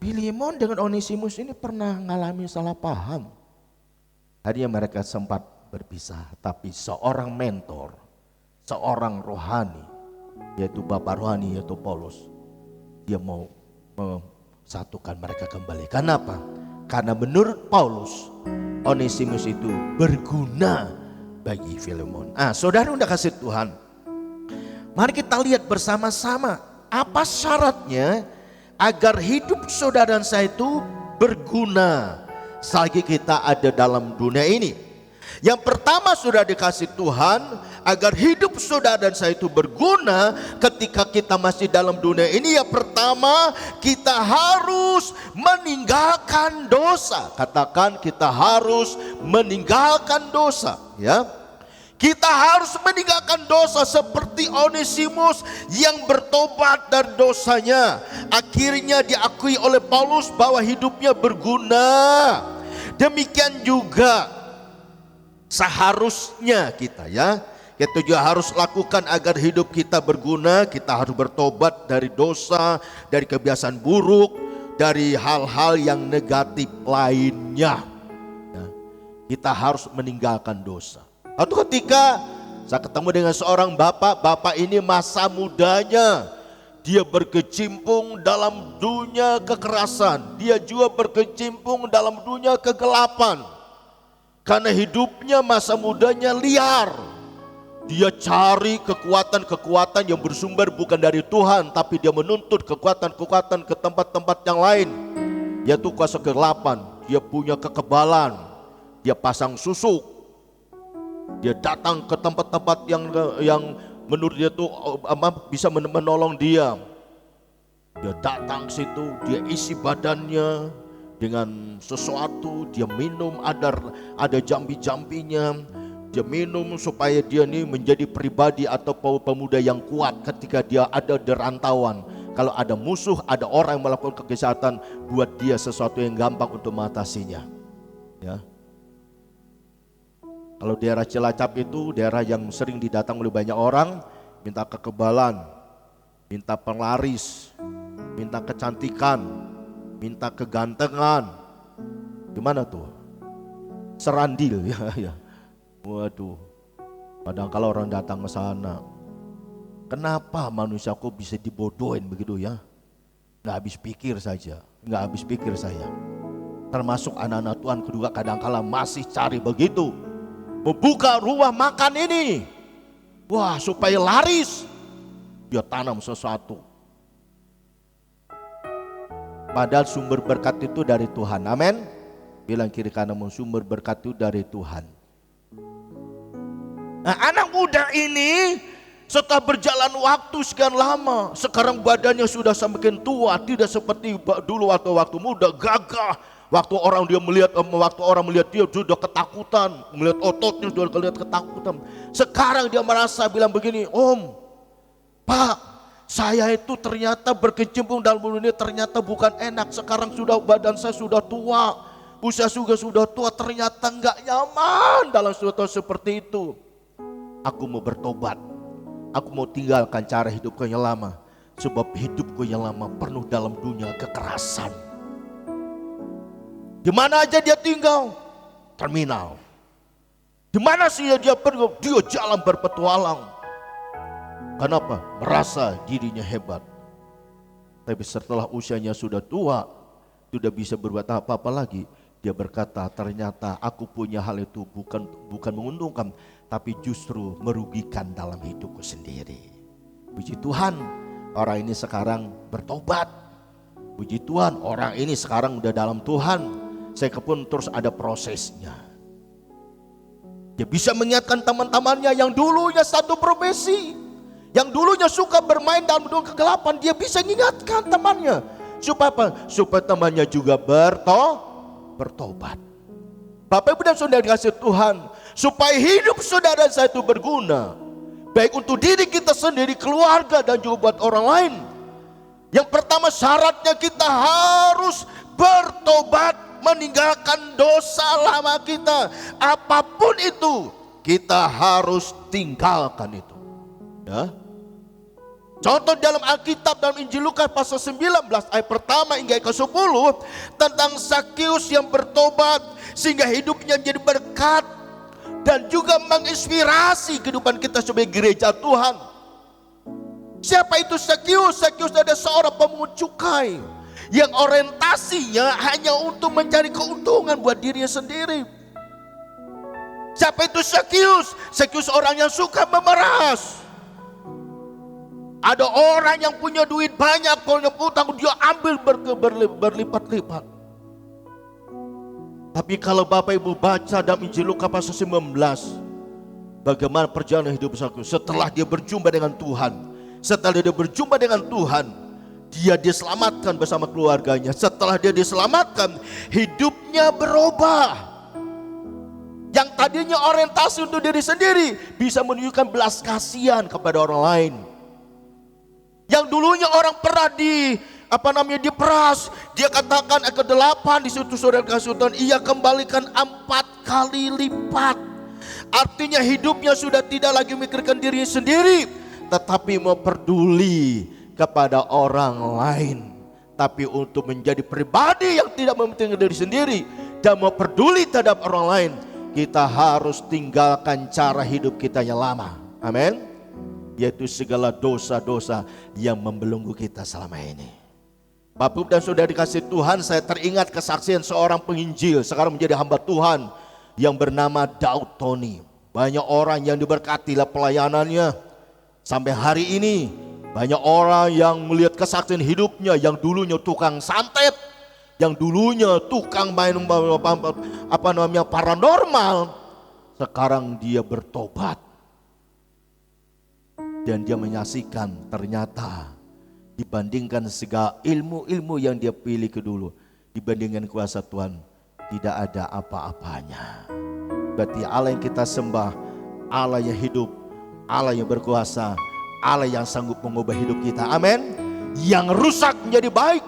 Filemon dengan Onesimus ini pernah mengalami salah paham. Akhirnya mereka sempat berpisah, tapi seorang mentor, seorang rohani, yaitu Bapak rohani, yaitu Paulus, dia mau satukan mereka kembali. Kenapa? Karena menurut Paulus, Onesimus itu berguna bagi Filemon. Saudara udah kasih Tuhan. Mari kita lihat bersama-sama apa syaratnya agar hidup saudara dan saya itu berguna selagi kita ada dalam dunia ini. Yang pertama sudah dikasih Tuhan agar hidup saudara dan saya itu berguna ketika kita masih dalam dunia ini. Yang pertama kita harus meninggalkan dosa. Katakan kita harus meninggalkan dosa, ya. Kita harus meninggalkan dosa seperti Onesimus yang bertobat dari dosanya. Akhirnya diakui oleh Paulus bahwa hidupnya berguna. Demikian juga seharusnya kita, ya. Kita juga harus lakukan agar hidup kita berguna. Kita harus bertobat dari dosa, dari kebiasaan buruk, dari hal-hal yang negatif lainnya. Ya. Kita harus meninggalkan dosa. Atau ketika saya ketemu dengan seorang bapak ini masa mudanya dia berkecimpung dalam dunia kekerasan, dia juga berkecimpung dalam dunia kegelapan. Karena hidupnya masa mudanya liar, dia cari kekuatan-kekuatan yang bersumber bukan dari Tuhan, tapi dia menuntut kekuatan-kekuatan ke tempat-tempat yang lain, yaitu kuasa kegelapan. Dia punya kekebalan, dia pasang susuk. Dia datang ke tempat-tempat yang menurut dia tuh bisa menolong dia. Dia datang ke situ, dia isi badannya dengan sesuatu, dia minum ada jambi-jambinya. Dia minum supaya dia ini menjadi pribadi atau pemuda yang kuat ketika dia ada di rantauan. Kalau ada musuh, ada orang yang melakukan kejahatan, buat dia sesuatu yang gampang untuk mengatasinya. Ya. Kalau daerah Cilacap itu daerah yang sering didatang oleh banyak orang, minta kekebalan, minta penglaris, minta kecantikan, minta kegantengan. Gimana tuh? Serandil ya. Waduh. Kadang kalau orang datang ke sana, kenapa manusia kok bisa dibodohin begitu ya? Nggak habis pikir saja, nggak habis pikir saya. Termasuk anak-anak Tuhan juga kadang-kala masih cari begitu. Membuka rumah makan ini, wah supaya laris, dia tanam sesuatu. Padahal sumber berkat itu dari Tuhan. Amin. Bilang kiri kananmu, sumber berkat itu dari Tuhan. Nah, anak muda ini setelah berjalan waktu sekian lama, sekarang badannya sudah semakin tua, tidak seperti dulu waktu muda, gagah. Waktu orang melihat dia sudah ketakutan, melihat ototnya sudah kelihatan ketakutan. Sekarang dia merasa bilang begini, Om, Pak, saya itu ternyata berkecimpung dalam dunia ternyata bukan enak. Sekarang sudah badan saya sudah tua, usia juga sudah tua, ternyata enggak nyaman dalam situasi seperti itu. Aku mau bertobat. Aku mau tinggalkan cara hidupku yang lama. Sebab hidupku yang lama penuh dalam dunia kekerasan. Di mana aja dia tinggal? Terminal. Di mana sih dia pergi? Dia jalan berpetualang. Kenapa? Merasa dirinya hebat. Tapi setelah usianya sudah tua, sudah bisa berbuat apa-apa lagi. Dia berkata, ternyata aku punya hal itu bukan menguntungkan, tapi justru merugikan dalam hidupku sendiri. Puji Tuhan, orang ini sekarang bertobat. Puji Tuhan, orang ini sekarang udah dalam Tuhan. Saya pun terus ada prosesnya. Dia bisa mengingatkan teman-temannya yang dulunya satu profesi, yang dulunya suka bermain dalam dunia kegelapan, dia bisa mengingatkan temannya. Supaya apa? Supaya temannya juga bertobat. Bapak Ibu dan Saudara dikasih Tuhan, supaya hidup saudara saya itu berguna, baik untuk diri kita sendiri, keluarga, dan juga buat orang lain. Yang pertama syaratnya kita harus bertobat, meninggalkan dosa lama kita. Apapun itu kita harus tinggalkan itu, ya. Contoh dalam Alkitab, dalam Injil Lukas pasal 19 ayat pertama hingga ayat ke-10 tentang Zakius yang bertobat sehingga hidupnya menjadi berkat dan juga menginspirasi kehidupan kita sebagai gereja Tuhan. Siapa itu Zakius? Zakius adalah seorang pemungut cukai yang orientasinya hanya untuk mencari keuntungan buat dirinya sendiri. Siapa itu Zakius? Zakius orang yang suka memeras. Ada orang yang punya duit banyak, punya utang, dia ambil berlipat-lipat. Tapi kalau Bapak Ibu baca dalam Injil Lukas pasal 19, bagaimana perjalanan hidup Zakius setelah dia berjumpa dengan Tuhan. Setelah dia berjumpa dengan Tuhan, dia diselamatkan bersama keluarganya. Setelah dia diselamatkan, hidupnya berubah. Yang tadinya orientasi untuk diri sendiri bisa menunjukkan belas kasihan kepada orang lain. Yang dulunya orang pernah diperas, dia katakan ke-8 di situ saudara kasih Tuhan, ia kembalikan 4 kali lipat. Artinya hidupnya sudah tidak lagi memikirkan dirinya sendiri, tetapi mau peduli kepada orang lain. Tapi untuk menjadi pribadi yang tidak mementingkan diri sendiri dan mau peduli terhadap orang lain, kita harus tinggalkan cara hidup kita yang lama. Amin. Yaitu segala dosa-dosa yang membelenggu kita selama ini. Bapak Ibu dan Saudara dikasih Tuhan, saya teringat kesaksian seorang penginjil sekarang menjadi hamba Tuhan yang bernama Daud Tony. Banyak orang yang diberkati pelayanannya. Sampai hari ini banyak orang yang melihat kesaksian hidupnya, yang dulunya tukang santet, yang dulunya tukang main paranormal, sekarang dia bertobat. Dan dia menyaksikan ternyata dibandingkan segala ilmu-ilmu yang dia pilih ke dulu, dibandingkan kuasa Tuhan tidak ada apa-apanya. Berarti Allah yang kita sembah, Allah yang hidup, Allah yang berkuasa, Allah yang sanggup mengubah hidup kita. Amin. Yang rusak menjadi baik,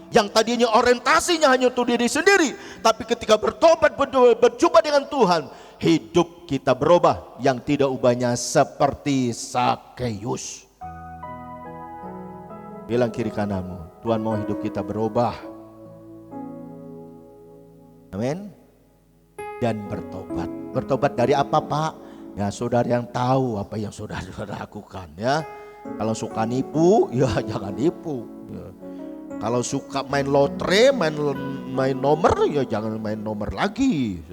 yang tadinya orientasinya hanya untuk diri sendiri, tapi ketika bertobat, berjumpa dengan Tuhan, hidup kita berubah, yang tidak ubahnya seperti Zakius. Bilang kiri kananmu, Tuhan mau hidup kita berubah. Amin. Dan bertobat. Bertobat dari apa, Pak? Ya, saudara yang tahu apa yang saudara lakukan, ya. Kalau suka nipu, ya jangan nipu, ya. Kalau suka main lotre, main nomor, ya jangan main nomor lagi,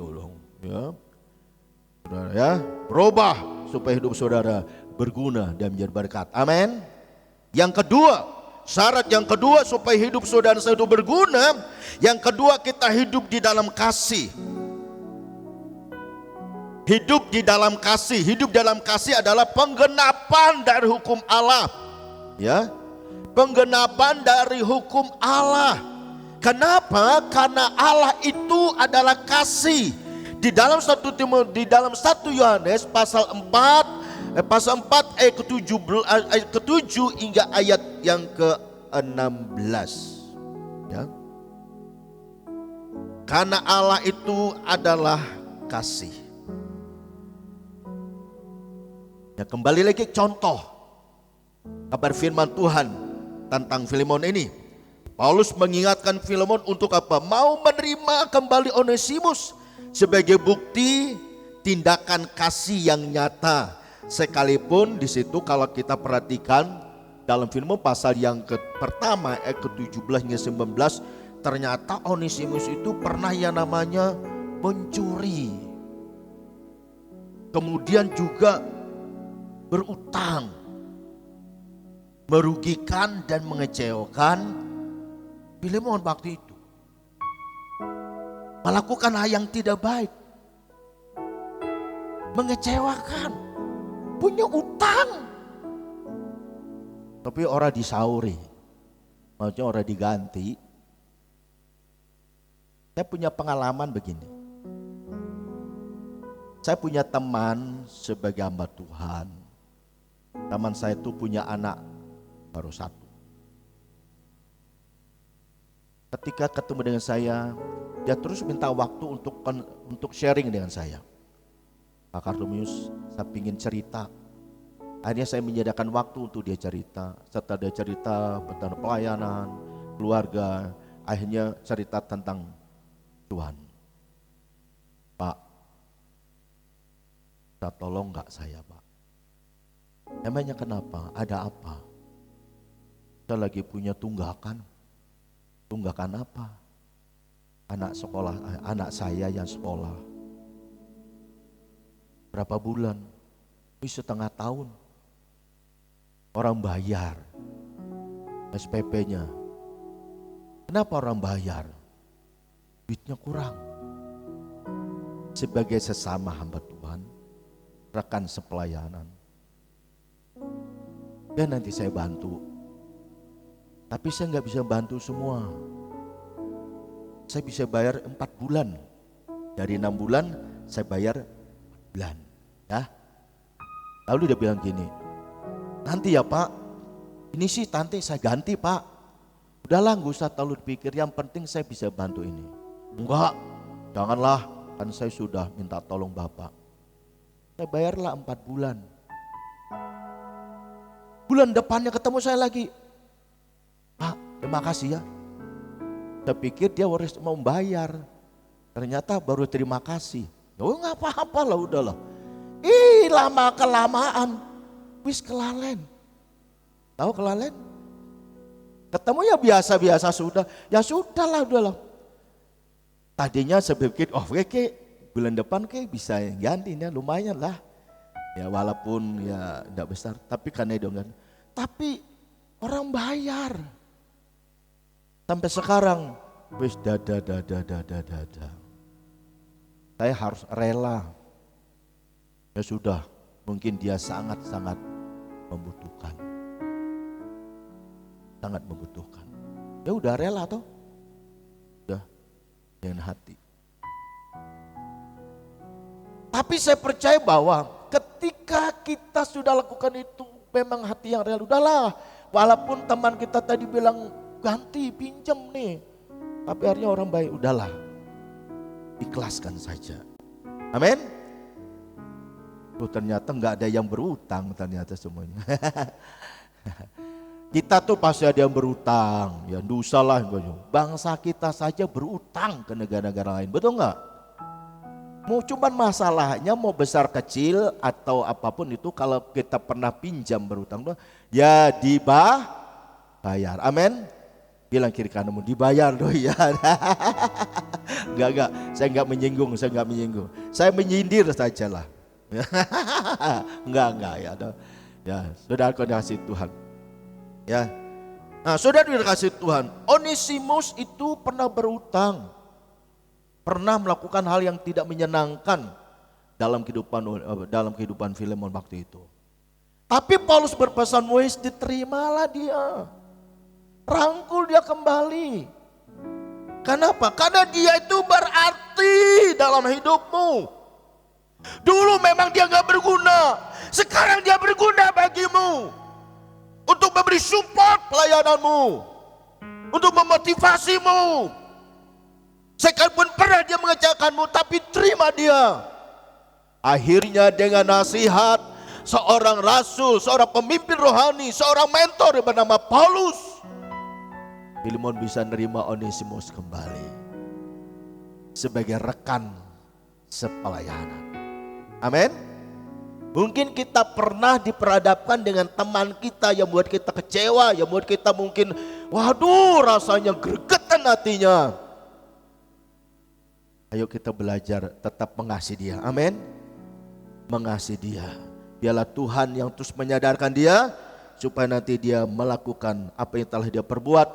ya. Saudara, ya, berubah supaya hidup saudara berguna dan menjadi berkat. Amin. Yang kedua, Syarat yang kedua supaya hidup saudara saya itu berguna, yang kedua kita hidup di dalam kasih. Hidup di dalam kasih. Hidup dalam kasih adalah penggenapan dari hukum Allah. Ya, penggenapan dari hukum Allah. Kenapa? Karena Allah itu adalah kasih. Di dalam 1 Yohanes pasal 4 ayat ke-7 hingga ayat yang ke-16. Ya. Karena Allah itu adalah kasih. Ya, kembali lagi contoh kabar firman Tuhan tentang Filemon ini. Paulus mengingatkan Filemon untuk apa? Mau menerima kembali Onesimus sebagai bukti tindakan kasih yang nyata. Sekalipun di situ kalau kita perhatikan dalam Filemon pasal yang pertama ayat ke-17 hingga 19, ternyata Onesimus itu pernah yang namanya mencuri. Kemudian juga berutang, merugikan dan mengecewakan Filemon waktu itu. Melakukan hal yang tidak baik, mengecewakan, punya utang. Tapi orang disauri, maksudnya orang diganti. Saya punya pengalaman begini. Saya punya teman sebagai hamba Tuhan. Teman saya itu punya anak baru satu. Ketika ketemu dengan saya, dia terus minta waktu untuk sharing dengan saya. Pak Kartumius, saya ingin cerita. Akhirnya saya menyediakan waktu untuk dia cerita. Setelah dia cerita tentang pelayanan, keluarga, akhirnya cerita tentang Tuhan. Pak, bisa tolong gak saya, Pak? Emangnya kenapa? Ada apa? Saya lagi punya tunggakan. Tunggakan apa? Anak saya yang sekolah. Berapa bulan? Ini setengah tahun. Orang bayar SPP-nya. Kenapa orang bayar? Duitnya kurang. Sebagai sesama hamba Tuhan, rekan sepelayanan, dan nanti saya bantu. Tapi saya nggak bisa bantu semua. Saya bisa bayar 4 bulan. Dari 6 bulan saya bayar 4 bulan. Ya. Lalu dia bilang gini, nanti ya Pak, ini sih nanti saya ganti Pak. Udahlah gak usah terlalu dipikir, yang penting saya bisa bantu ini. Enggak, janganlah, kan saya sudah minta tolong Bapak. Saya bayarlah 4 bulan. Bulan depannya ketemu saya lagi. Pak, terima kasih ya. Saya pikir dia harus mau bayar. Ternyata baru terima kasih. Oh nggak apa-apa lah, udahlah. Lama kelamaan, wis kelalen. Tahu kelalen? Ketemu ya biasa-biasa sudah. Ya sudahlah, udahlah. Tadinya saya pikir, bulan depan bisa gantinya, lumayan lah. Ya walaupun ya tidak besar, tapi karena itu kan. Tapi orang bayar. Sampai sekarang, wis dada. Saya harus rela. Ya sudah, mungkin dia sangat-sangat membutuhkan. Sangat membutuhkan. Ya udah rela toh. Udah dengan hati. Tapi saya percaya bahwa ketika kita sudah lakukan itu, memang hati yang rela, udahlah. Walaupun teman kita tadi bilang ganti, pinjam nih. Tapi akhirnya orang baik, udahlah. Ikhlaskan saja. Amin. Ternyata nggak ada yang berutang ternyata semuanya. Kita tuh pasti ada yang berutang, ya dosa lah. Bangsa kita saja berutang ke negara-negara lain, betul nggak? Mau cuman masalahnya mau besar kecil atau apapun itu, kalau kita pernah pinjam berutang, ya dibayar. Amin. Bilang kiri kananmu, dibayar doi ya. Enggak, saya enggak menyinggung, Saya menyindir saja lah. enggak ya. Ya, sudah kasih Tuhan. Ya. Nah, saudara dikasih Tuhan, Onesimus itu pernah berutang, pernah melakukan hal yang tidak menyenangkan dalam kehidupan Filemon waktu itu. Tapi Paulus berpesan, wes diterimalah dia, rangkul dia kembali. Kenapa? Karena dia itu berarti dalam hidupmu. Dulu memang dia gak berguna, sekarang dia berguna bagimu. Untuk memberi support pelayananmu, untuk memotivasimu. Sekalipun pernah dia mengecewakanmu, tapi terima dia. Akhirnya dengan nasihat seorang rasul, seorang pemimpin rohani, seorang mentor yang bernama Paulus, Filemon bisa nerima Onesimus kembali sebagai rekan sepelayanan. Amin. Mungkin kita pernah diperhadapkan dengan teman kita yang buat kita kecewa, yang buat kita mungkin, waduh rasanya gregetan hatinya. Ayo kita belajar tetap mengasihi dia, amin. Mengasihi dia. Biarlah Tuhan yang terus menyadarkan dia, supaya nanti dia melakukan apa yang telah dia perbuat,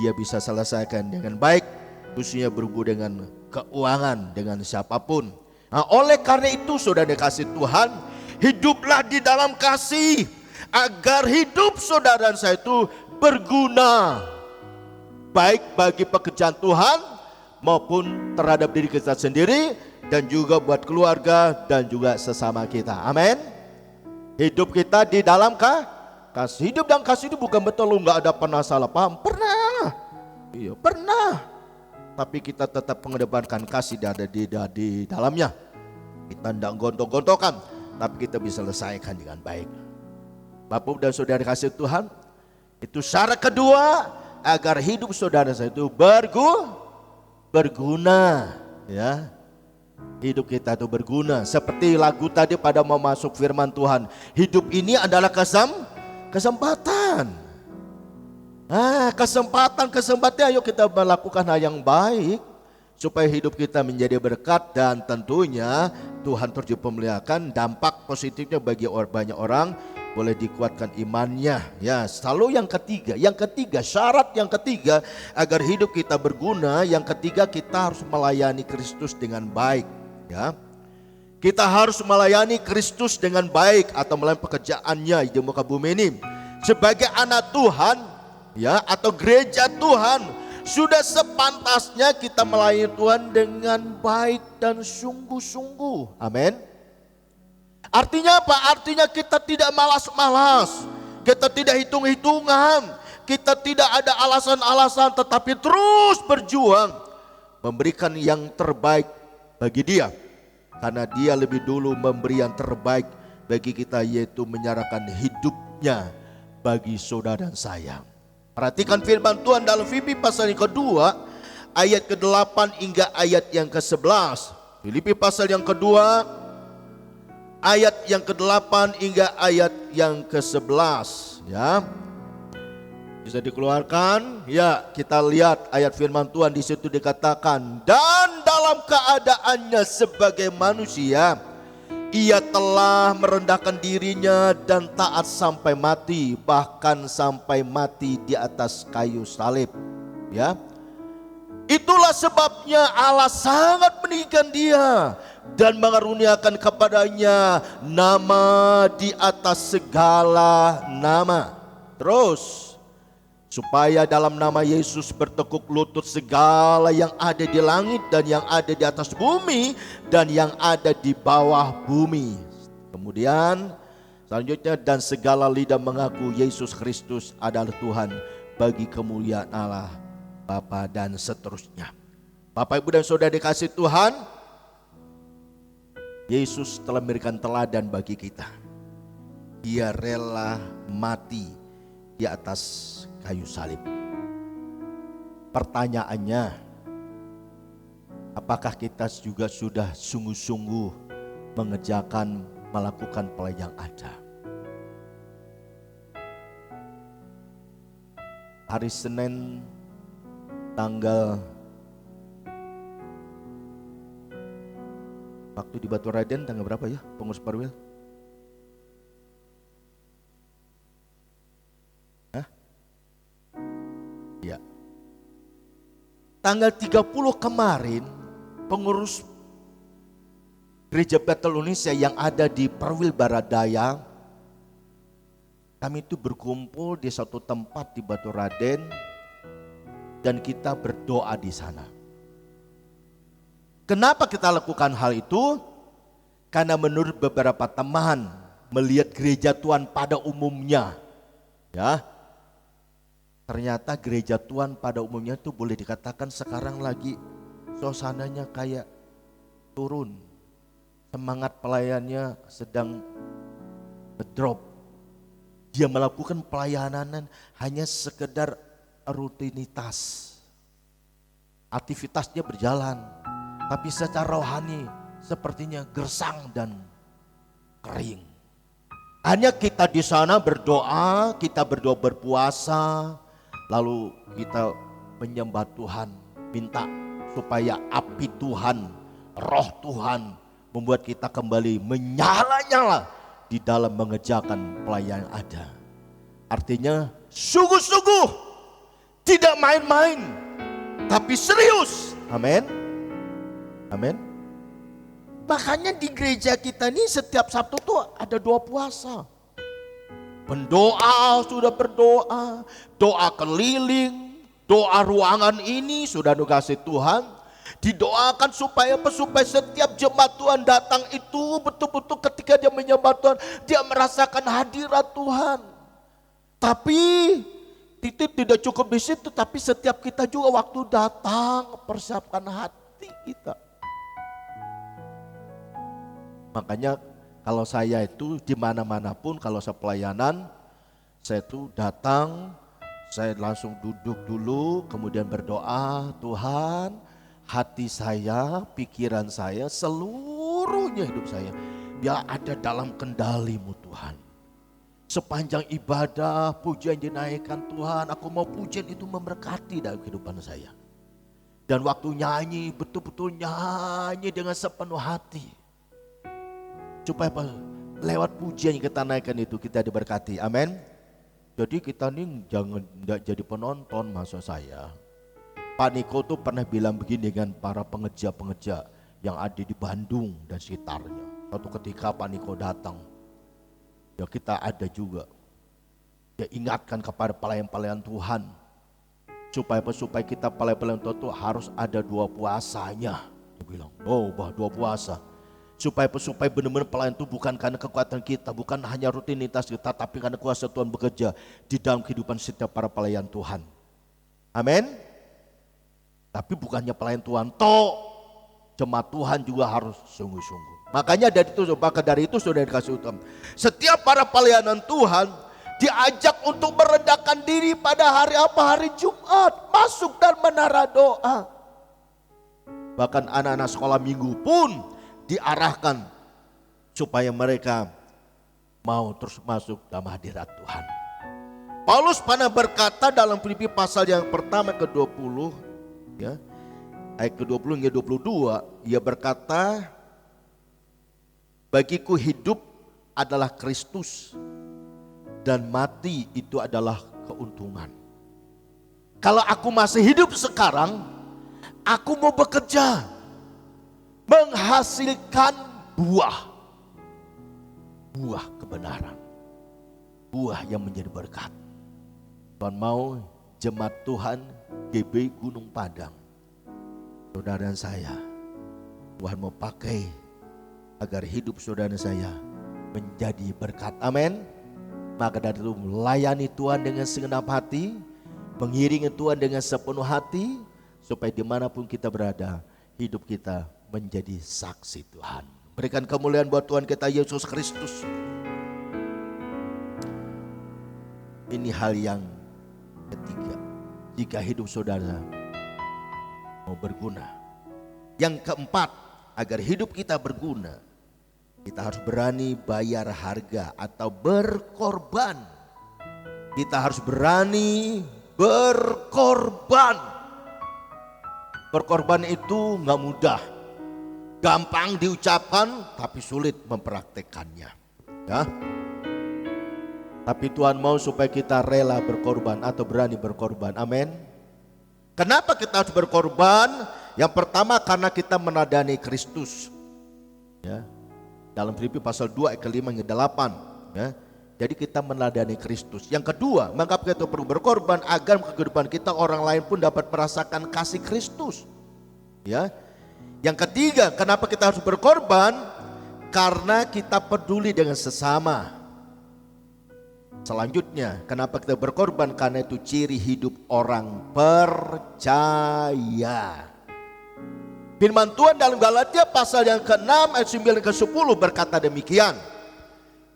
dia bisa selesaikan dengan baik, khususnya berhubung dengan keuangan, dengan siapapun. Nah, oleh karena itu saudara dikasih Tuhan, hiduplah di dalam kasih, agar hidup saudara dan saya itu berguna, baik bagi pekerjaan Tuhan maupun terhadap diri kita sendiri, dan juga buat keluarga dan juga sesama kita. Amin. Hidup kita di dalam kasih. Hidup dan kasih itu bukan betul lu gak ada pernah salah paham. Pernah. Iya, pernah. Tapi kita tetap mengedepankan kasih ada di dalamnya. Kita tidak gontok-gontokan, tapi kita bisa selesaikan dengan baik. Bapak dan saudara kasih Tuhan, itu syarat kedua agar hidup saudara saya itu berguna, ya. Hidup kita itu berguna. Seperti lagu tadi pada mau masuk firman Tuhan, hidup ini adalah kesempatan. Nah, kesempatan ayo kita melakukan hal yang baik supaya hidup kita menjadi berkat, dan tentunya Tuhan terus dipermuliakan, dampak positifnya bagi banyak orang boleh dikuatkan imannya. Ya, selalu yang ketiga, syarat yang ketiga agar hidup kita berguna, yang ketiga kita harus melayani Kristus dengan baik, ya. Kita harus melayani Kristus dengan baik atau melayani pekerjaannya di muka bumi ini. Sebagai anak Tuhan, ya, atau gereja Tuhan, sudah sepantasnya kita melayani Tuhan dengan baik dan sungguh-sungguh. Amin. Artinya apa? Artinya kita tidak malas-malas, kita tidak hitung-hitungan, kita tidak ada alasan-alasan, tetapi terus berjuang memberikan yang terbaik bagi Dia. Karena Dia lebih dulu memberi yang terbaik bagi kita, yaitu menyerahkan hidupnya bagi saudara dan saya. Perhatikan firman Tuhan dalam Filipi pasal yang kedua, ayat ke-8 hingga ayat yang ke-11. Filipi pasal yang kedua, ayat yang ke-8 hingga ayat yang ke-11, ya. Bisa dikeluarkan? Ya, kita lihat ayat firman Tuhan di situ dikatakan, dan dalam keadaannya sebagai manusia, Ia telah merendahkan dirinya dan taat sampai mati, bahkan sampai mati di atas kayu salib. Ya, itulah sebabnya Allah sangat meninggikan Dia dan mengaruniakan kepadanya nama di atas segala nama. Terus, supaya dalam nama Yesus bertekuk lutut segala yang ada di langit dan yang ada di atas bumi dan yang ada di bawah bumi. Kemudian selanjutnya, dan segala lidah mengaku Yesus Kristus adalah Tuhan bagi kemuliaan Allah Bapa, dan seterusnya. Bapak, Ibu dan Saudara dikasih Tuhan, Yesus telah memberikan teladan bagi kita. Dia rela mati di atas kayu salib. Pertanyaannya, apakah kita juga sudah sungguh-sungguh mengerjakan, melakukan pelayanan ada? Hari Senin tanggal waktu di Batu Raden tanggal berapa ya, Pengurus Parwil? tanggal 30 kemarin pengurus Gereja Bethel Indonesia yang ada di Perwil Baradaya, kami itu berkumpul di satu tempat di Batu Raden dan kita berdoa di sana. Kenapa kita lakukan hal itu? Karena menurut beberapa teman melihat gereja Tuhan pada umumnya, ya, ternyata gereja Tuhan pada umumnya itu boleh dikatakan sekarang lagi suasananya kayak turun. Semangat pelayannya sedang drop. Dia melakukan pelayanan hanya sekedar rutinitas. Aktivitasnya berjalan, tapi secara rohani sepertinya gersang dan kering. Hanya kita di sana berdoa, kita berdoa berpuasa, lalu kita menyembah Tuhan, minta supaya api Tuhan, roh Tuhan membuat kita kembali menyala-nyala di dalam mengerjakan pelayanan yang ada. Artinya sungguh-sungguh, tidak main-main, tapi serius. Amin. Amin. Makanya di gereja kita ini setiap Sabtu tuh ada doa puasa. Pendoa sudah berdoa, doa keliling, doa ruangan ini sudah dikasih Tuhan. Didoakan supaya setiap jemaat Tuhan datang itu betul-betul ketika dia menyembah Tuhan, dia merasakan hadirat Tuhan. Tapi titip tidak cukup di situ, tapi setiap kita juga waktu datang persiapkan hati kita. Makanya kalau saya itu di mana-mana pun kalau saya pelayanan, saya itu datang, saya langsung duduk dulu, kemudian berdoa, Tuhan, hati saya, pikiran saya, seluruhnya hidup saya, biar ada dalam kendali-Mu Tuhan. Sepanjang ibadah, pujian dinaikkan Tuhan, aku mau pujian itu memberkati dalam kehidupan saya. Dan waktu nyanyi, betul-betul nyanyi dengan sepenuh hati. Supaya lewat pujian yang kita naikkan itu kita diberkati, amin. Jadi kita nih jangan jadi penonton, maksud saya. Pak Niko tuh pernah bilang begini dengan para pengeja-pengeja yang ada di Bandung dan sekitarnya. Suatu ketika Pak Niko datang, ya kita ada juga. Dia ingatkan kepada pelayan-pelayan Tuhan, supaya kita pelayan-pelayan Tuhan tuh harus ada dua puasanya. Dia bilang, dua puasa. Supaya benar-benar pelayan itu bukan karena kekuatan kita, bukan hanya rutinitas kita, tapi karena kuasa Tuhan bekerja di dalam kehidupan setiap para pelayan Tuhan. Amin. Tapi bukannya pelayan Tuhan, jemaat Tuhan juga harus sungguh-sungguh. Makanya dari itu sudah dikasih utama. Setiap para pelayanan Tuhan diajak untuk merendahkan diri pada hari Jumat, masuk dan menara doa. Bahkan anak-anak sekolah minggu pun diarahkan supaya mereka mau terus masuk dalam hadirat Tuhan. Paulus pernah berkata dalam Filipi pasal yang pertama ke-20, ya, ayat ke-20 hingga 22, ia berkata, bagiku hidup adalah Kristus dan mati itu adalah keuntungan. Kalau aku masih hidup sekarang, aku mau bekerja menghasilkan buah kebenaran, buah yang menjadi berkat. Tuhan mau jemaat Tuhan GB Gunung Padang, saudara saya, Tuhan mau pakai agar hidup saudara saya menjadi berkat. Amin. Maka dari itu melayani Tuhan dengan segenap hati, mengiringi Tuhan dengan sepenuh hati, supaya dimanapun kita berada, hidup kita menjadi saksi Tuhan. Berikan kemuliaan buat Tuhan kita Yesus Kristus. Ini hal yang ketiga, jika hidup saudara mau berguna. Yang keempat, agar hidup kita berguna, kita harus berani bayar harga atau berkorban. Kita harus berani berkorban. Berkorban itu gak mudah. Gampang diucapkan tapi sulit mempraktekannya, ya. Tapi Tuhan mau supaya kita rela berkorban atau berani berkorban, amin. Kenapa kita harus berkorban? Yang pertama karena kita meneladani Kristus. Ya. Dalam Filipi pasal 2 ayat ke-5 hingga 8. Ya. Jadi kita meneladani Kristus. Yang kedua, mengapa kita perlu berkorban? Agar kehidupan kita orang lain pun dapat merasakan kasih Kristus. Ya. Yang ketiga, kenapa kita harus berkorban? Karena kita peduli dengan sesama. Selanjutnya, kenapa kita berkorban? Karena itu ciri hidup orang percaya. Firman Tuhan dalam Galatia pasal yang ke-6 ayat 9 ke 10 berkata demikian.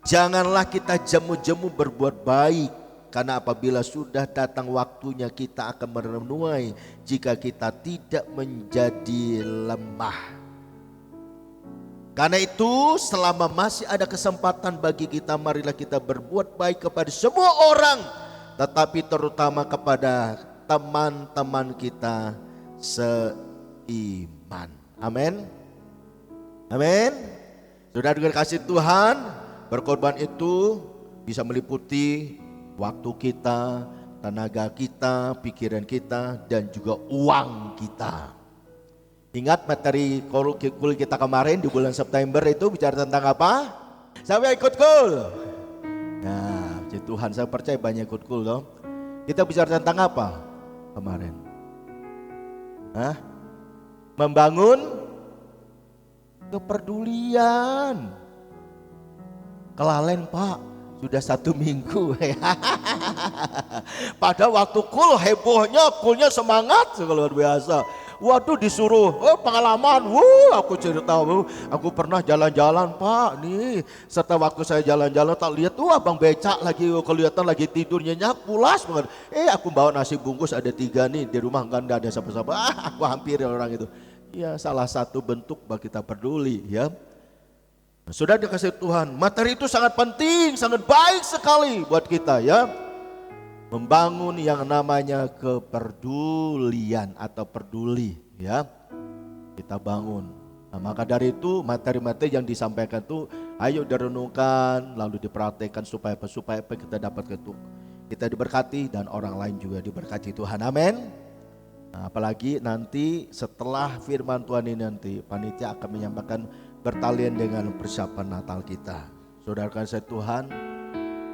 Janganlah kita jemu-jemu berbuat baik, karena apabila sudah datang waktunya kita akan merenungi jika kita tidak menjadi lemah. Karena itu selama masih ada kesempatan bagi kita, marilah kita berbuat baik kepada semua orang, tetapi terutama kepada teman-teman kita seiman. Amin. Amin. Sudah dengan kasih Tuhan, berkorban itu bisa meliputi waktu kita, tenaga kita, pikiran kita, dan juga uang kita. Ingat materi kul kita kemarin di bulan September itu bicara tentang apa? Siapa ikut kul? Nah, puji Tuhan, saya percaya banyak ikut kul dong. Kita bicara tentang apa kemarin? Hah? Membangun kepedulian. Kelalen Pak, sudah 1 minggu. Pada waktu kul hebohnya, kulnya semangat luar biasa. Waduh disuruh, pengalaman, aku cerita, aku pernah jalan-jalan Pak nih. Serta waktu saya jalan-jalan tak lihat, abang becak lagi, kelihatan lagi tidur nyenyak, pulas banget. Aku bawa nasi bungkus ada 3 nih, di rumah enggak ada siapa-siapa, aku hampir orang itu. Ya salah satu bentuk bagi kita peduli ya. Sudah dikasih Tuhan, materi itu sangat penting, sangat baik sekali buat kita ya. Membangun yang namanya kepedulian atau peduli ya. Kita bangun. Nah, maka dari itu materi-materi yang disampaikan itu ayo direnungkan lalu dipraktekkan supaya kita dapat kita diberkati dan orang lain juga diberkati Tuhan. Amin. Nah, apalagi nanti setelah firman Tuhan ini nanti panitia akan menyampaikan bertalian dengan persiapan Natal kita. Saudara kasih Tuhan,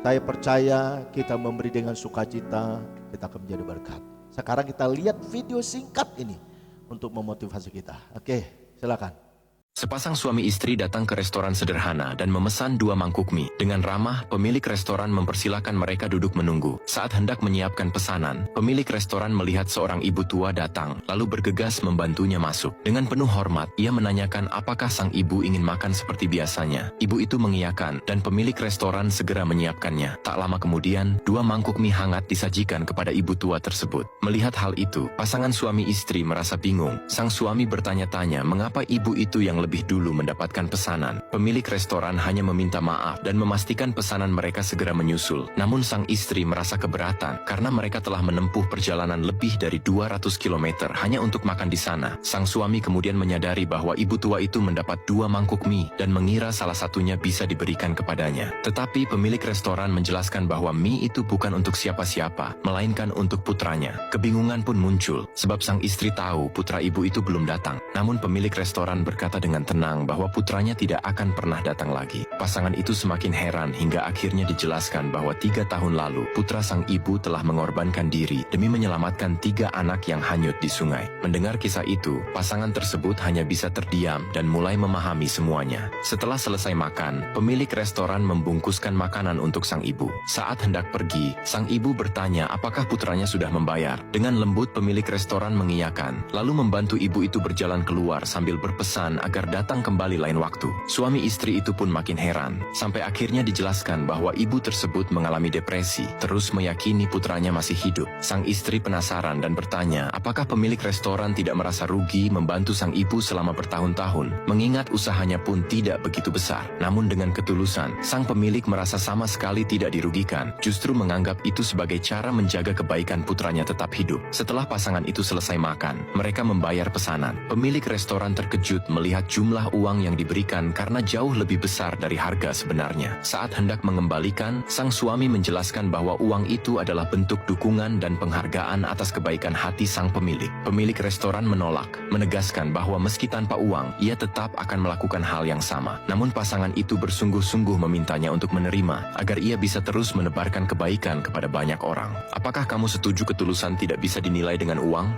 saya percaya kita memberi dengan sukacita, kita akan menjadi berkat. Sekarang kita lihat video singkat ini untuk memotivasi kita. Oke, silakan. Sepasang suami istri datang ke restoran sederhana dan memesan 2 mangkuk mie. Dengan ramah, pemilik restoran mempersilahkan mereka duduk menunggu. Saat hendak menyiapkan pesanan, pemilik restoran melihat seorang ibu tua datang, lalu bergegas membantunya masuk. Dengan penuh hormat, ia menanyakan apakah sang ibu ingin makan seperti biasanya. Ibu itu mengiyakan dan pemilik restoran segera menyiapkannya. Tak lama kemudian, 2 mangkuk mie hangat disajikan kepada ibu tua tersebut. Melihat hal itu, pasangan suami istri merasa bingung. Sang suami bertanya-tanya mengapa ibu itu yang lebih dulu mendapatkan pesanan. Pemilik restoran hanya meminta maaf dan memastikan pesanan mereka segera menyusul. Namun sang istri merasa keberatan karena mereka telah menempuh perjalanan lebih dari 200 km hanya untuk makan di sana. Sang suami kemudian menyadari bahwa ibu tua itu mendapat 2 mangkuk mie dan mengira salah satunya bisa diberikan kepadanya. Tetapi pemilik restoran menjelaskan bahwa mie itu bukan untuk siapa-siapa, melainkan untuk putranya. Kebingungan pun muncul sebab sang istri tahu putra ibu itu belum datang. Namun pemilik restoran berkata dengan tenang bahwa putranya tidak akan pernah datang lagi. Pasangan itu semakin heran hingga akhirnya dijelaskan bahwa 3 tahun lalu putra sang ibu telah mengorbankan diri demi menyelamatkan 3 anak yang hanyut di sungai. Mendengar kisah itu, pasangan tersebut hanya bisa terdiam dan mulai memahami semuanya. Setelah selesai makan, pemilik restoran membungkuskan makanan untuk sang ibu. Saat hendak pergi, sang ibu bertanya apakah putranya sudah membayar. Dengan lembut pemilik restoran mengiyakan, lalu membantu ibu itu berjalan keluar sambil berpesan agar datang kembali lain waktu. Suami istri itu pun makin heran, sampai akhirnya dijelaskan bahwa ibu tersebut mengalami depresi, terus meyakini putranya masih hidup. Sang istri penasaran dan bertanya, apakah pemilik restoran tidak merasa rugi membantu sang ibu selama bertahun-tahun, mengingat usahanya pun tidak begitu besar. Namun dengan ketulusan, sang pemilik merasa sama sekali tidak dirugikan, justru menganggap itu sebagai cara menjaga kebaikan putranya tetap hidup. Setelah pasangan itu selesai makan, mereka membayar pesanan. Pemilik restoran terkejut melihat melihat jumlah uang yang diberikan karena jauh lebih besar dari harga sebenarnya. Saat hendak mengembalikan, sang suami menjelaskan bahwa uang itu adalah bentuk dukungan dan penghargaan atas kebaikan hati sang pemilik. Pemilik restoran menolak, menegaskan bahwa meski tanpa uang, ia tetap akan melakukan hal yang sama. Namun pasangan itu bersungguh-sungguh memintanya untuk menerima, agar ia bisa terus menebarkan kebaikan kepada banyak orang. Apakah kamu setuju ketulusan tidak bisa dinilai dengan uang?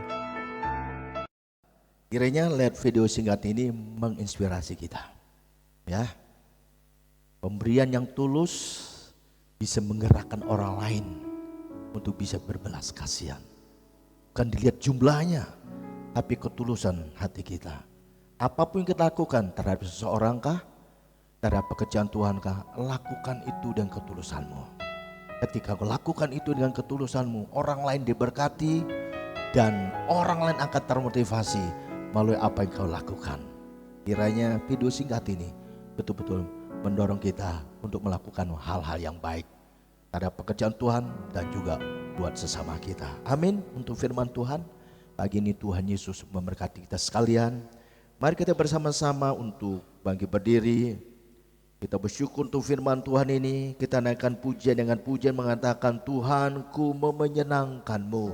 Kiranya lihat video singkat ini menginspirasi kita. Ya. Pemberian yang tulus bisa menggerakkan orang lain untuk bisa berbelas kasihan. Bukan dilihat jumlahnya, tapi ketulusan hati kita. Apapun yang kita lakukan terhadap seseorang kah, terhadap pekerjaan Tuhan kah, lakukan itu dengan ketulusanmu. Ketika kau lakukan itu dengan ketulusanmu, orang lain diberkati dan orang lain akan termotivasi melalui apa yang kau lakukan. Kiranya video singkat ini betul-betul mendorong kita untuk melakukan hal-hal yang baik terhadap pekerjaan Tuhan dan juga buat sesama kita. Amin. Untuk firman Tuhan pagi ini, Tuhan Yesus memberkati kita sekalian. Mari kita bersama-sama untuk bangkit berdiri. Kita bersyukur untuk firman Tuhan ini. Kita naikkan pujian dengan pujian mengatakan, Tuhanku mau menyenangkan-Mu.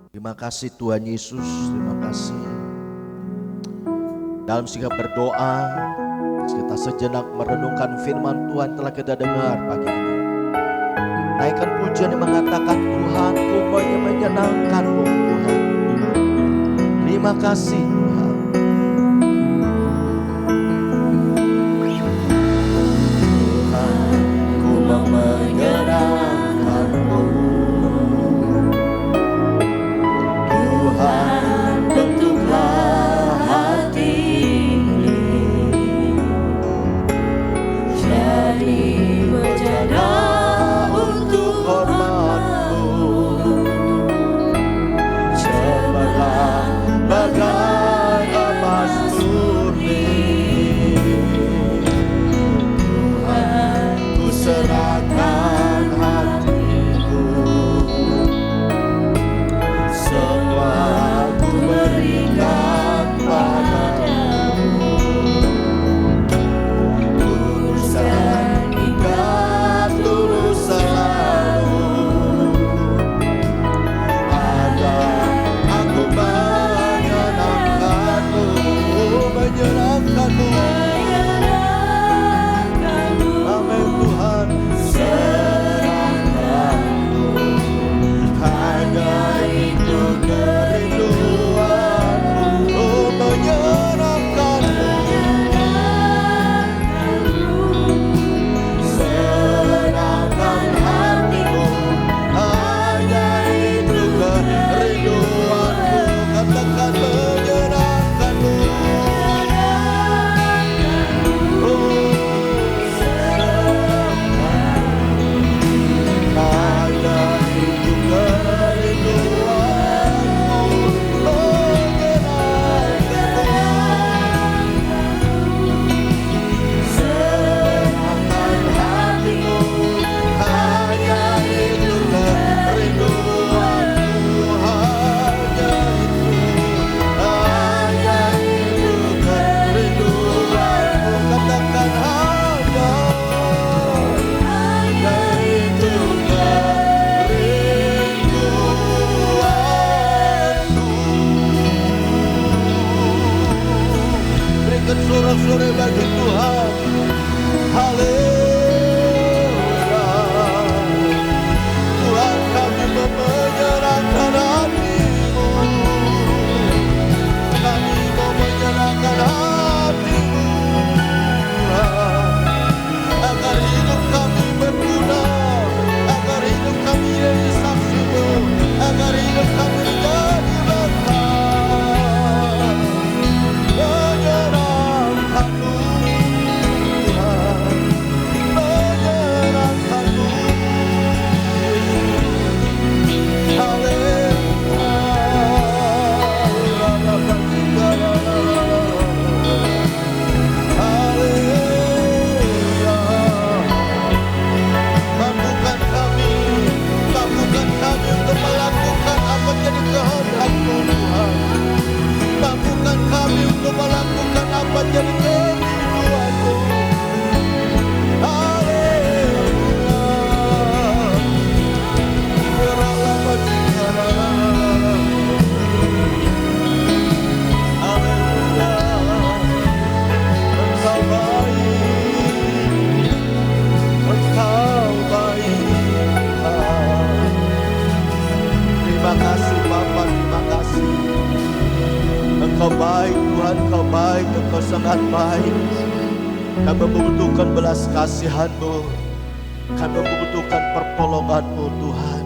Terima kasih Tuhan Yesus, terima kasih. Dalam sikap berdoa, kita sejenak merenungkan firman Tuhan telah kita dengar pagi ini. Naikkan pujian yang mengatakan, Tuhanku mau menyenangkan-Mu Tuhan. Terima kasih Tuhan. Tuhanku mau menyenangkan-Mu. Tuhan bentuklah hati ini jadi bejana untuk hormat-Mu. Cepatlah bagai baik. Kami membutuhkan belas kasihan-Mu. Kami membutuhkan pertolongan-Mu Tuhan.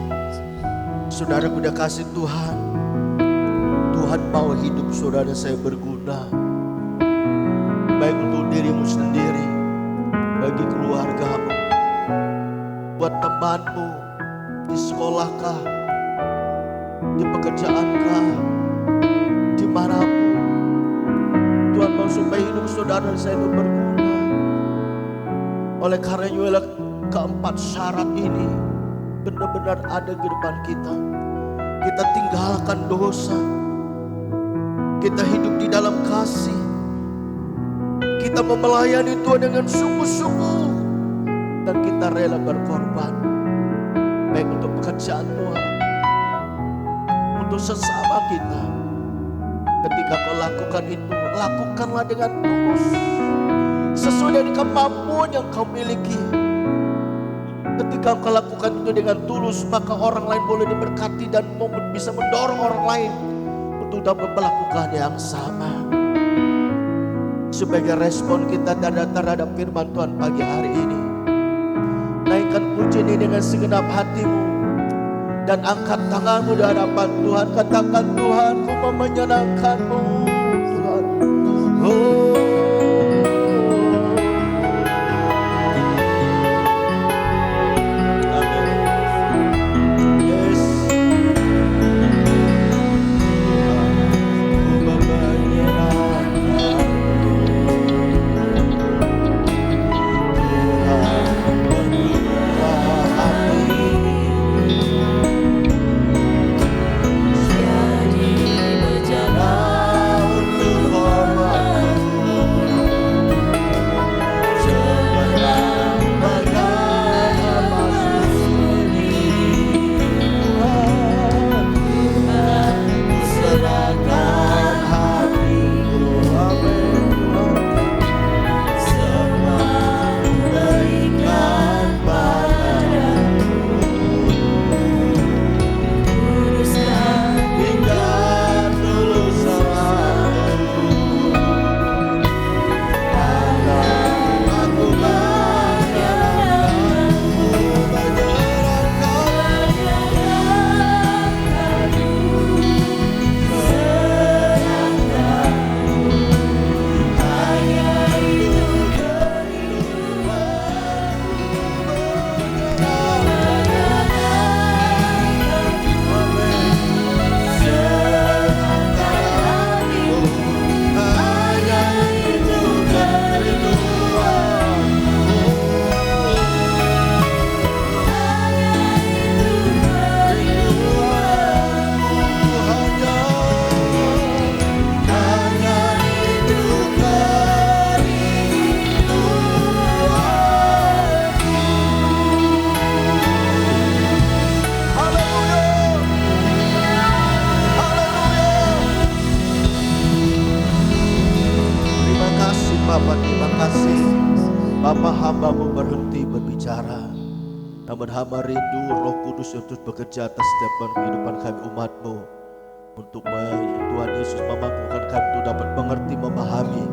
Saudara udah kasih Tuhan. Tuhan mau hidup saudara saya berguna. Baik untuk dirimu sendiri, bagi keluargamu, buat temanmu, di sekolahkah, di pekerjaankah, dimanapun. Tuhan mau supaya hidup saudara saya itu berguna. Oleh karenanya keempat syarat ini benar-benar ada di depan kita. Kita tinggalkan dosa. Kita hidup di dalam kasih. Kita memelayani Tuhan dengan sungguh-sungguh. Dan kita rela berkorban. Baik untuk pekerjaan Tuhan, untuk sesama kita. Ketika kau lakukan itu, lakukanlah dengan tulus. Sesuai dengan kemampuan yang kau miliki. Ketika kau lakukan itu dengan tulus, maka orang lain boleh diberkati dan bisa mendorong orang lain untuk dapat melakukan yang sama. Sebagai respon kita terhadap firman Tuhan pagi hari ini, naikkan pujian ini dengan segenap hatimu dan angkat tanganmu di hadapan Tuhan. Katakan, Tuhan, ku mau menyenangkan-Mu, Tuhan. Oh. Bapa, hamba-Mu berhenti berbicara, namun hamba rindu Roh Kudus untuk bekerja atas setiap kehidupan kami umat-Mu, untuk Tuhan Yesus memampukan kami untuk dapat mengerti, memahami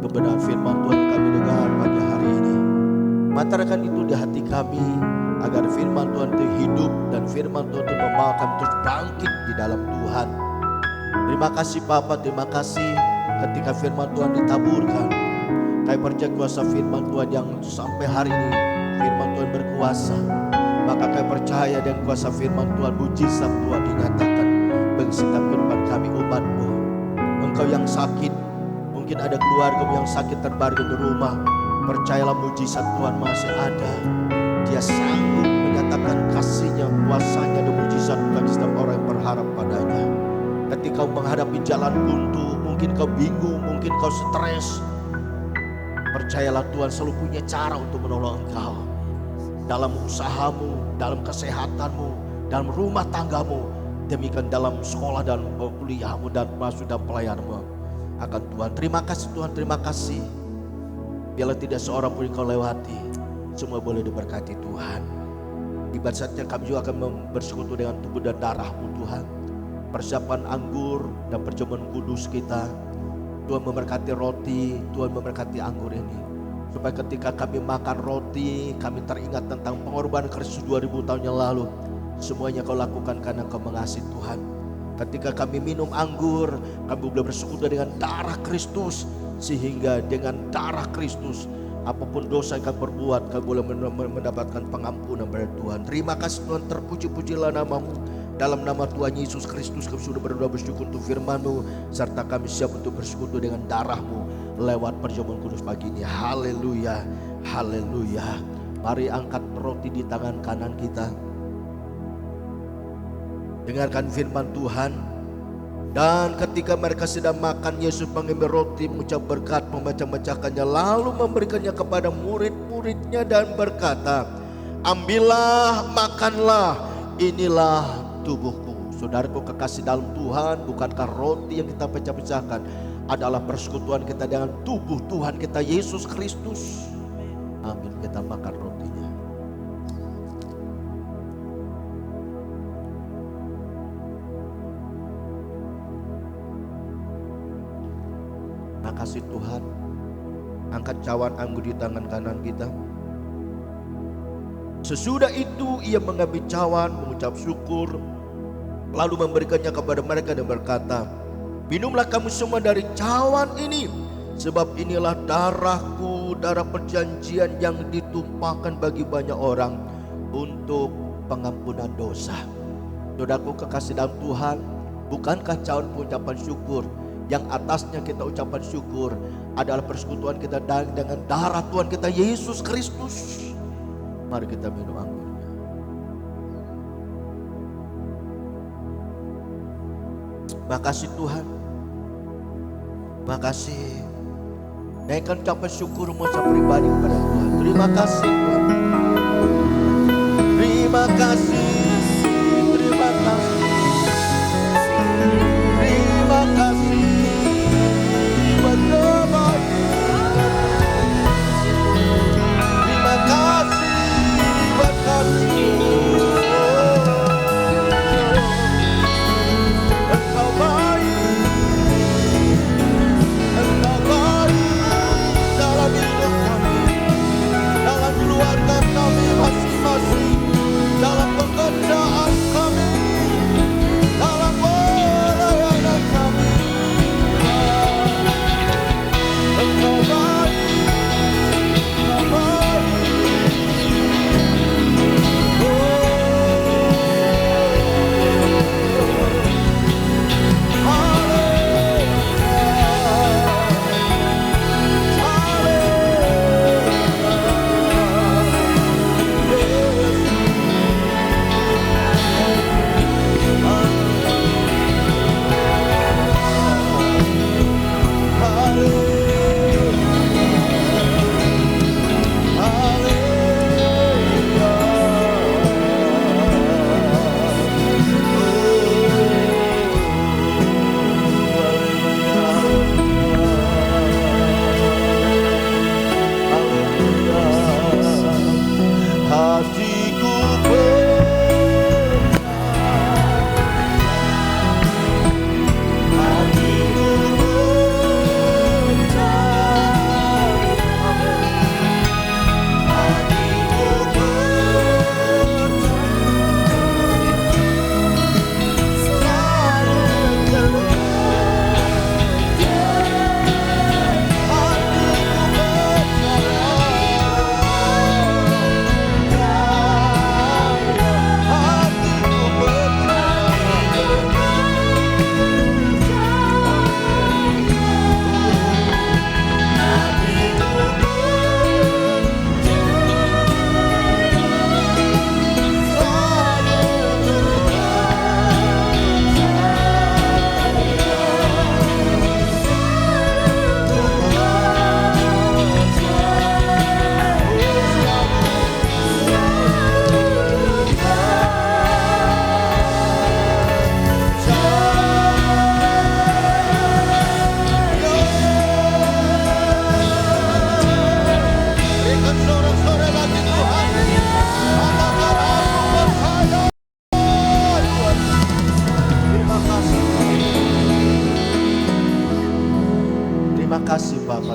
kebenaran firman Tuhan kami dengar pagi hari ini. Matarkan itu di hati kami, agar firman Tuhan itu hidup dan firman Tuhan itu membawa kami terus bangkit di dalam Tuhan. Terima kasih Bapa, terima kasih ketika firman Tuhan ditaburkan. Kami percaya kuasa firman Tuhan yang sampai hari ini firman Tuhan berkuasa. Maka kami percaya dengan kuasa firman Tuhan, mujizat Tuhan dinyatakan bagi setiap kehidupan kami umat-Mu. Engkau yang sakit, mungkin ada keluarga yang sakit terbaring di rumah, percayalah mujizat Tuhan masih ada. Dia sanggup menyatakan kasih-Nya, kuasa-Nya dan mujizat bagi setiap orang yang berharap padanya. Ketika kau menghadapi jalan buntu, mungkin kau bingung, mungkin kau stres, percayalah Tuhan selalu punya cara untuk menolong engkau. Dalam usahamu, dalam kesehatanmu, dalam rumah tanggamu, demikian dalam sekolah dan kuliahmu dan masuk dalam pelayananmu akan Tuhan. Terima kasih Tuhan, terima kasih. Biarlah tidak seorang pun kau lewati, semua boleh diberkati Tuhan. Ibadat saatnya kami juga akan bersekutu dengan tubuh dan darah-Mu Tuhan. Persiapan anggur dan perjamuan kudus kita, Tuhan memberkati roti, Tuhan memberkati anggur ini. Supaya ketika kami makan roti, kami teringat tentang pengorbanan Kristus 2000 tahun yang lalu. Semuanya kau lakukan karena kau mengasihi Tuhan. Ketika kami minum anggur, kami boleh bersekutu dengan darah Kristus. Sehingga dengan darah Kristus, apapun dosa yang kami perbuat, kami boleh mendapatkan pengampunan dari Tuhan. Terima kasih Tuhan, terpuji-pujilah namamu. Dalam nama Tuhan Yesus Kristus kami sudah berdoa bersyukur untuk firman-Mu, serta kami siap untuk bersekutu dengan darah-Mu lewat perjamuan kudus pagi ini. Haleluya, haleluya. Mari angkat roti di tangan kanan kita. Dengarkan firman Tuhan. Dan ketika mereka sedang makan, Yesus mengambil roti, mengucap berkat, memecah-mecahkannya, lalu memberikannya kepada murid-muridnya dan berkata, ambillah, makanlah, inilah tubuhku. Saudaraku kekasih dalam Tuhan, bukankah roti yang kita pecah-pecahkan adalah persekutuan kita dengan tubuh Tuhan kita Yesus Kristus? Amin. Kita makan rotinya. Makasih Tuhan. Angkat cawan anggur di tangan kanan kita. Sesudah itu ia mengambil cawan, mengucap syukur, lalu memberikannya kepada mereka dan berkata, minumlah kamu semua dari cawan ini, sebab inilah darahku, darah perjanjian yang ditumpahkan bagi banyak orang untuk pengampunan dosa. Saudaraku kekasih dalam Tuhan, bukankah cawan pengucapan syukur yang atasnya kita ucapan syukur adalah persekutuan kita dengan darah Tuhan kita Yesus Kristus? Mari kita minum anggurnya. Makasih Tuhan. Makasih. Naikkan ucapan syukur masa pribadi kepada Tuhan. Terima kasih Tuhan. Terima kasih. Terima kasih. Terima kasih. Dalam pekerjaan kami, dalam pelayanan kami, Engkau baik, Engkau baik.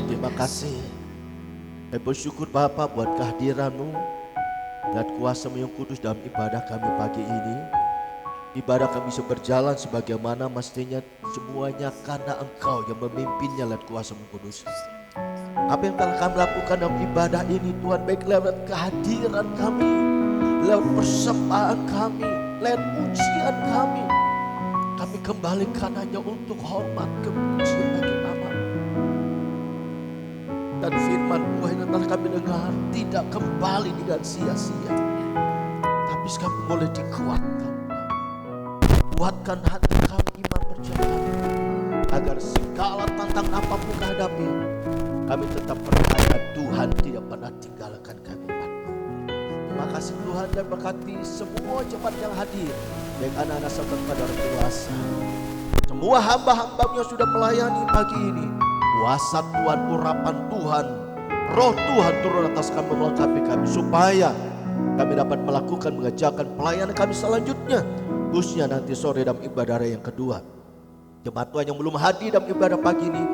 Bapa, terima kasih. Kami bersyukur Bapa buat kehadiran-Mu dan kuasa-Mu yang kudus dalam ibadah kami pagi ini. Ibadah kami bisa berjalan sebagaimana mestinya, semuanya karena Engkau yang memimpinnya lewat kuasa-Mu kudus. Apa yang telah kami lakukan dalam ibadah ini Tuhan, baik lewat kehadiran kami, lewat persembahan kami, lewat ujian kami kembalikan hanya untuk hormat kepujian bagi nama. Dan firman Tuhan yang telah kami dengar tidak kembali dengan sia-sia, tapi kami boleh dikuatkan. Kuatkan hati kami, iman percaya, agar segala tantangan apapun hadapi, kami tetap percaya Tuhan tidak pernah tinggalkan kami umat-Mu. Terima kasih Tuhan, dan berkati semua jemaat yang hadir, baik anak-anak serta pada kuasa, semua hamba-hamba-Mu yang sudah melayani pagi ini. Kuasa Tuhan, urapan Tuhan, roh Tuhan turun atas kami, melengkapi kami, supaya kami dapat melakukan, mengerjakan pelayanan kami selanjutnya, khususnya nanti sore dalam ibadah yang kedua. Jemaat Tuhan yang belum hadir dalam ibadah pagi ini,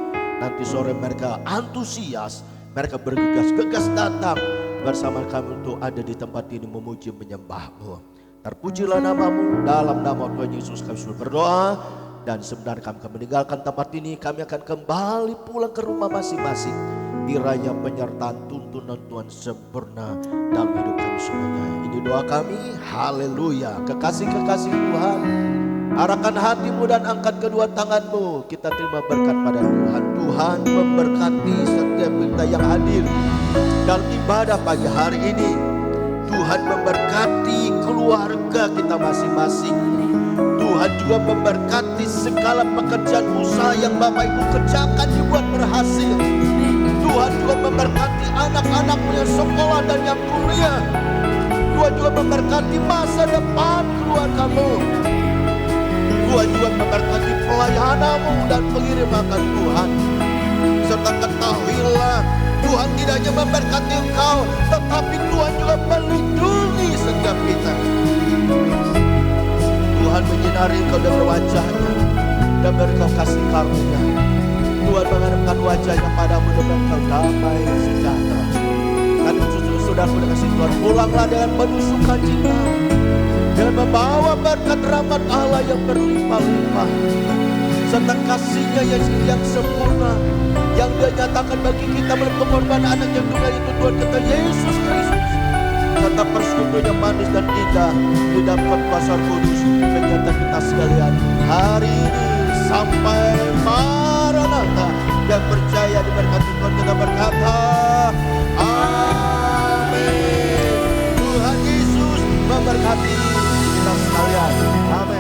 nanti sore mereka antusias, mereka bergegas-gegas datang bersama kami untuk ada di tempat ini memuji menyembah-Mu. Terpujilah nama-Mu, dalam nama Tuhan Yesus kami sudah berdoa. Dan sebenarnya kami akan meninggalkan tempat ini, kami akan kembali pulang ke rumah masing-masing. Kiranya penyertaan tuntunan Tuhan sempurna dalam hidup kami semuanya. Ini doa kami, haleluya. Kekasih-kekasih Tuhan, arahkan hatimu dan angkat kedua tanganmu. Kita terima berkat pada Tuhan. Tuhan memberkati setiap kita yang hadir dalam ibadah pagi hari ini. Tuhan memberkati keluarga kita masing-masing. Tuhan juga memberkati segala pekerjaan usaha yang Bapak Ibu kerjakan dibuat berhasil. Tuhan juga memberkati anak-anakmu yang sekolah dan yang kuliah. Tuhan juga memberkati masa depan keluargamu. Tuhan juga memberkati pelayananmu dan pengiriman Tuhan. Serta ketahuilah, Tuhan tidak hanya memberkati engkau, tetapi Tuhan juga melindungi setiap kita. Tuhan menyinari engkau dengan wajahnya dan beri kau kasih karunia. Tuhan menghadapkan wajahnya padamu dan engkau damai sejahtera. Dan saudara dengan kasih Tuhan, pulanglah dengan penuh sukacita, dengan membawa berkat rahmat Allah yang berlimpah-limpah, serta kasih-Nya yang sempurna, yang Dia nyatakan bagi kita melalui pengorbanan anak yang tunggal itu, Tuhan kita Yesus Kristus. Serta persekutuan yang manis dan indah di dalam kuasa kudus menyertai kita sekalian hari ini sampai Maranatha. Dan percaya diberkati Tuhan, kita berkata amin. Tuhan Yesus memberkati kita sekalian, amin.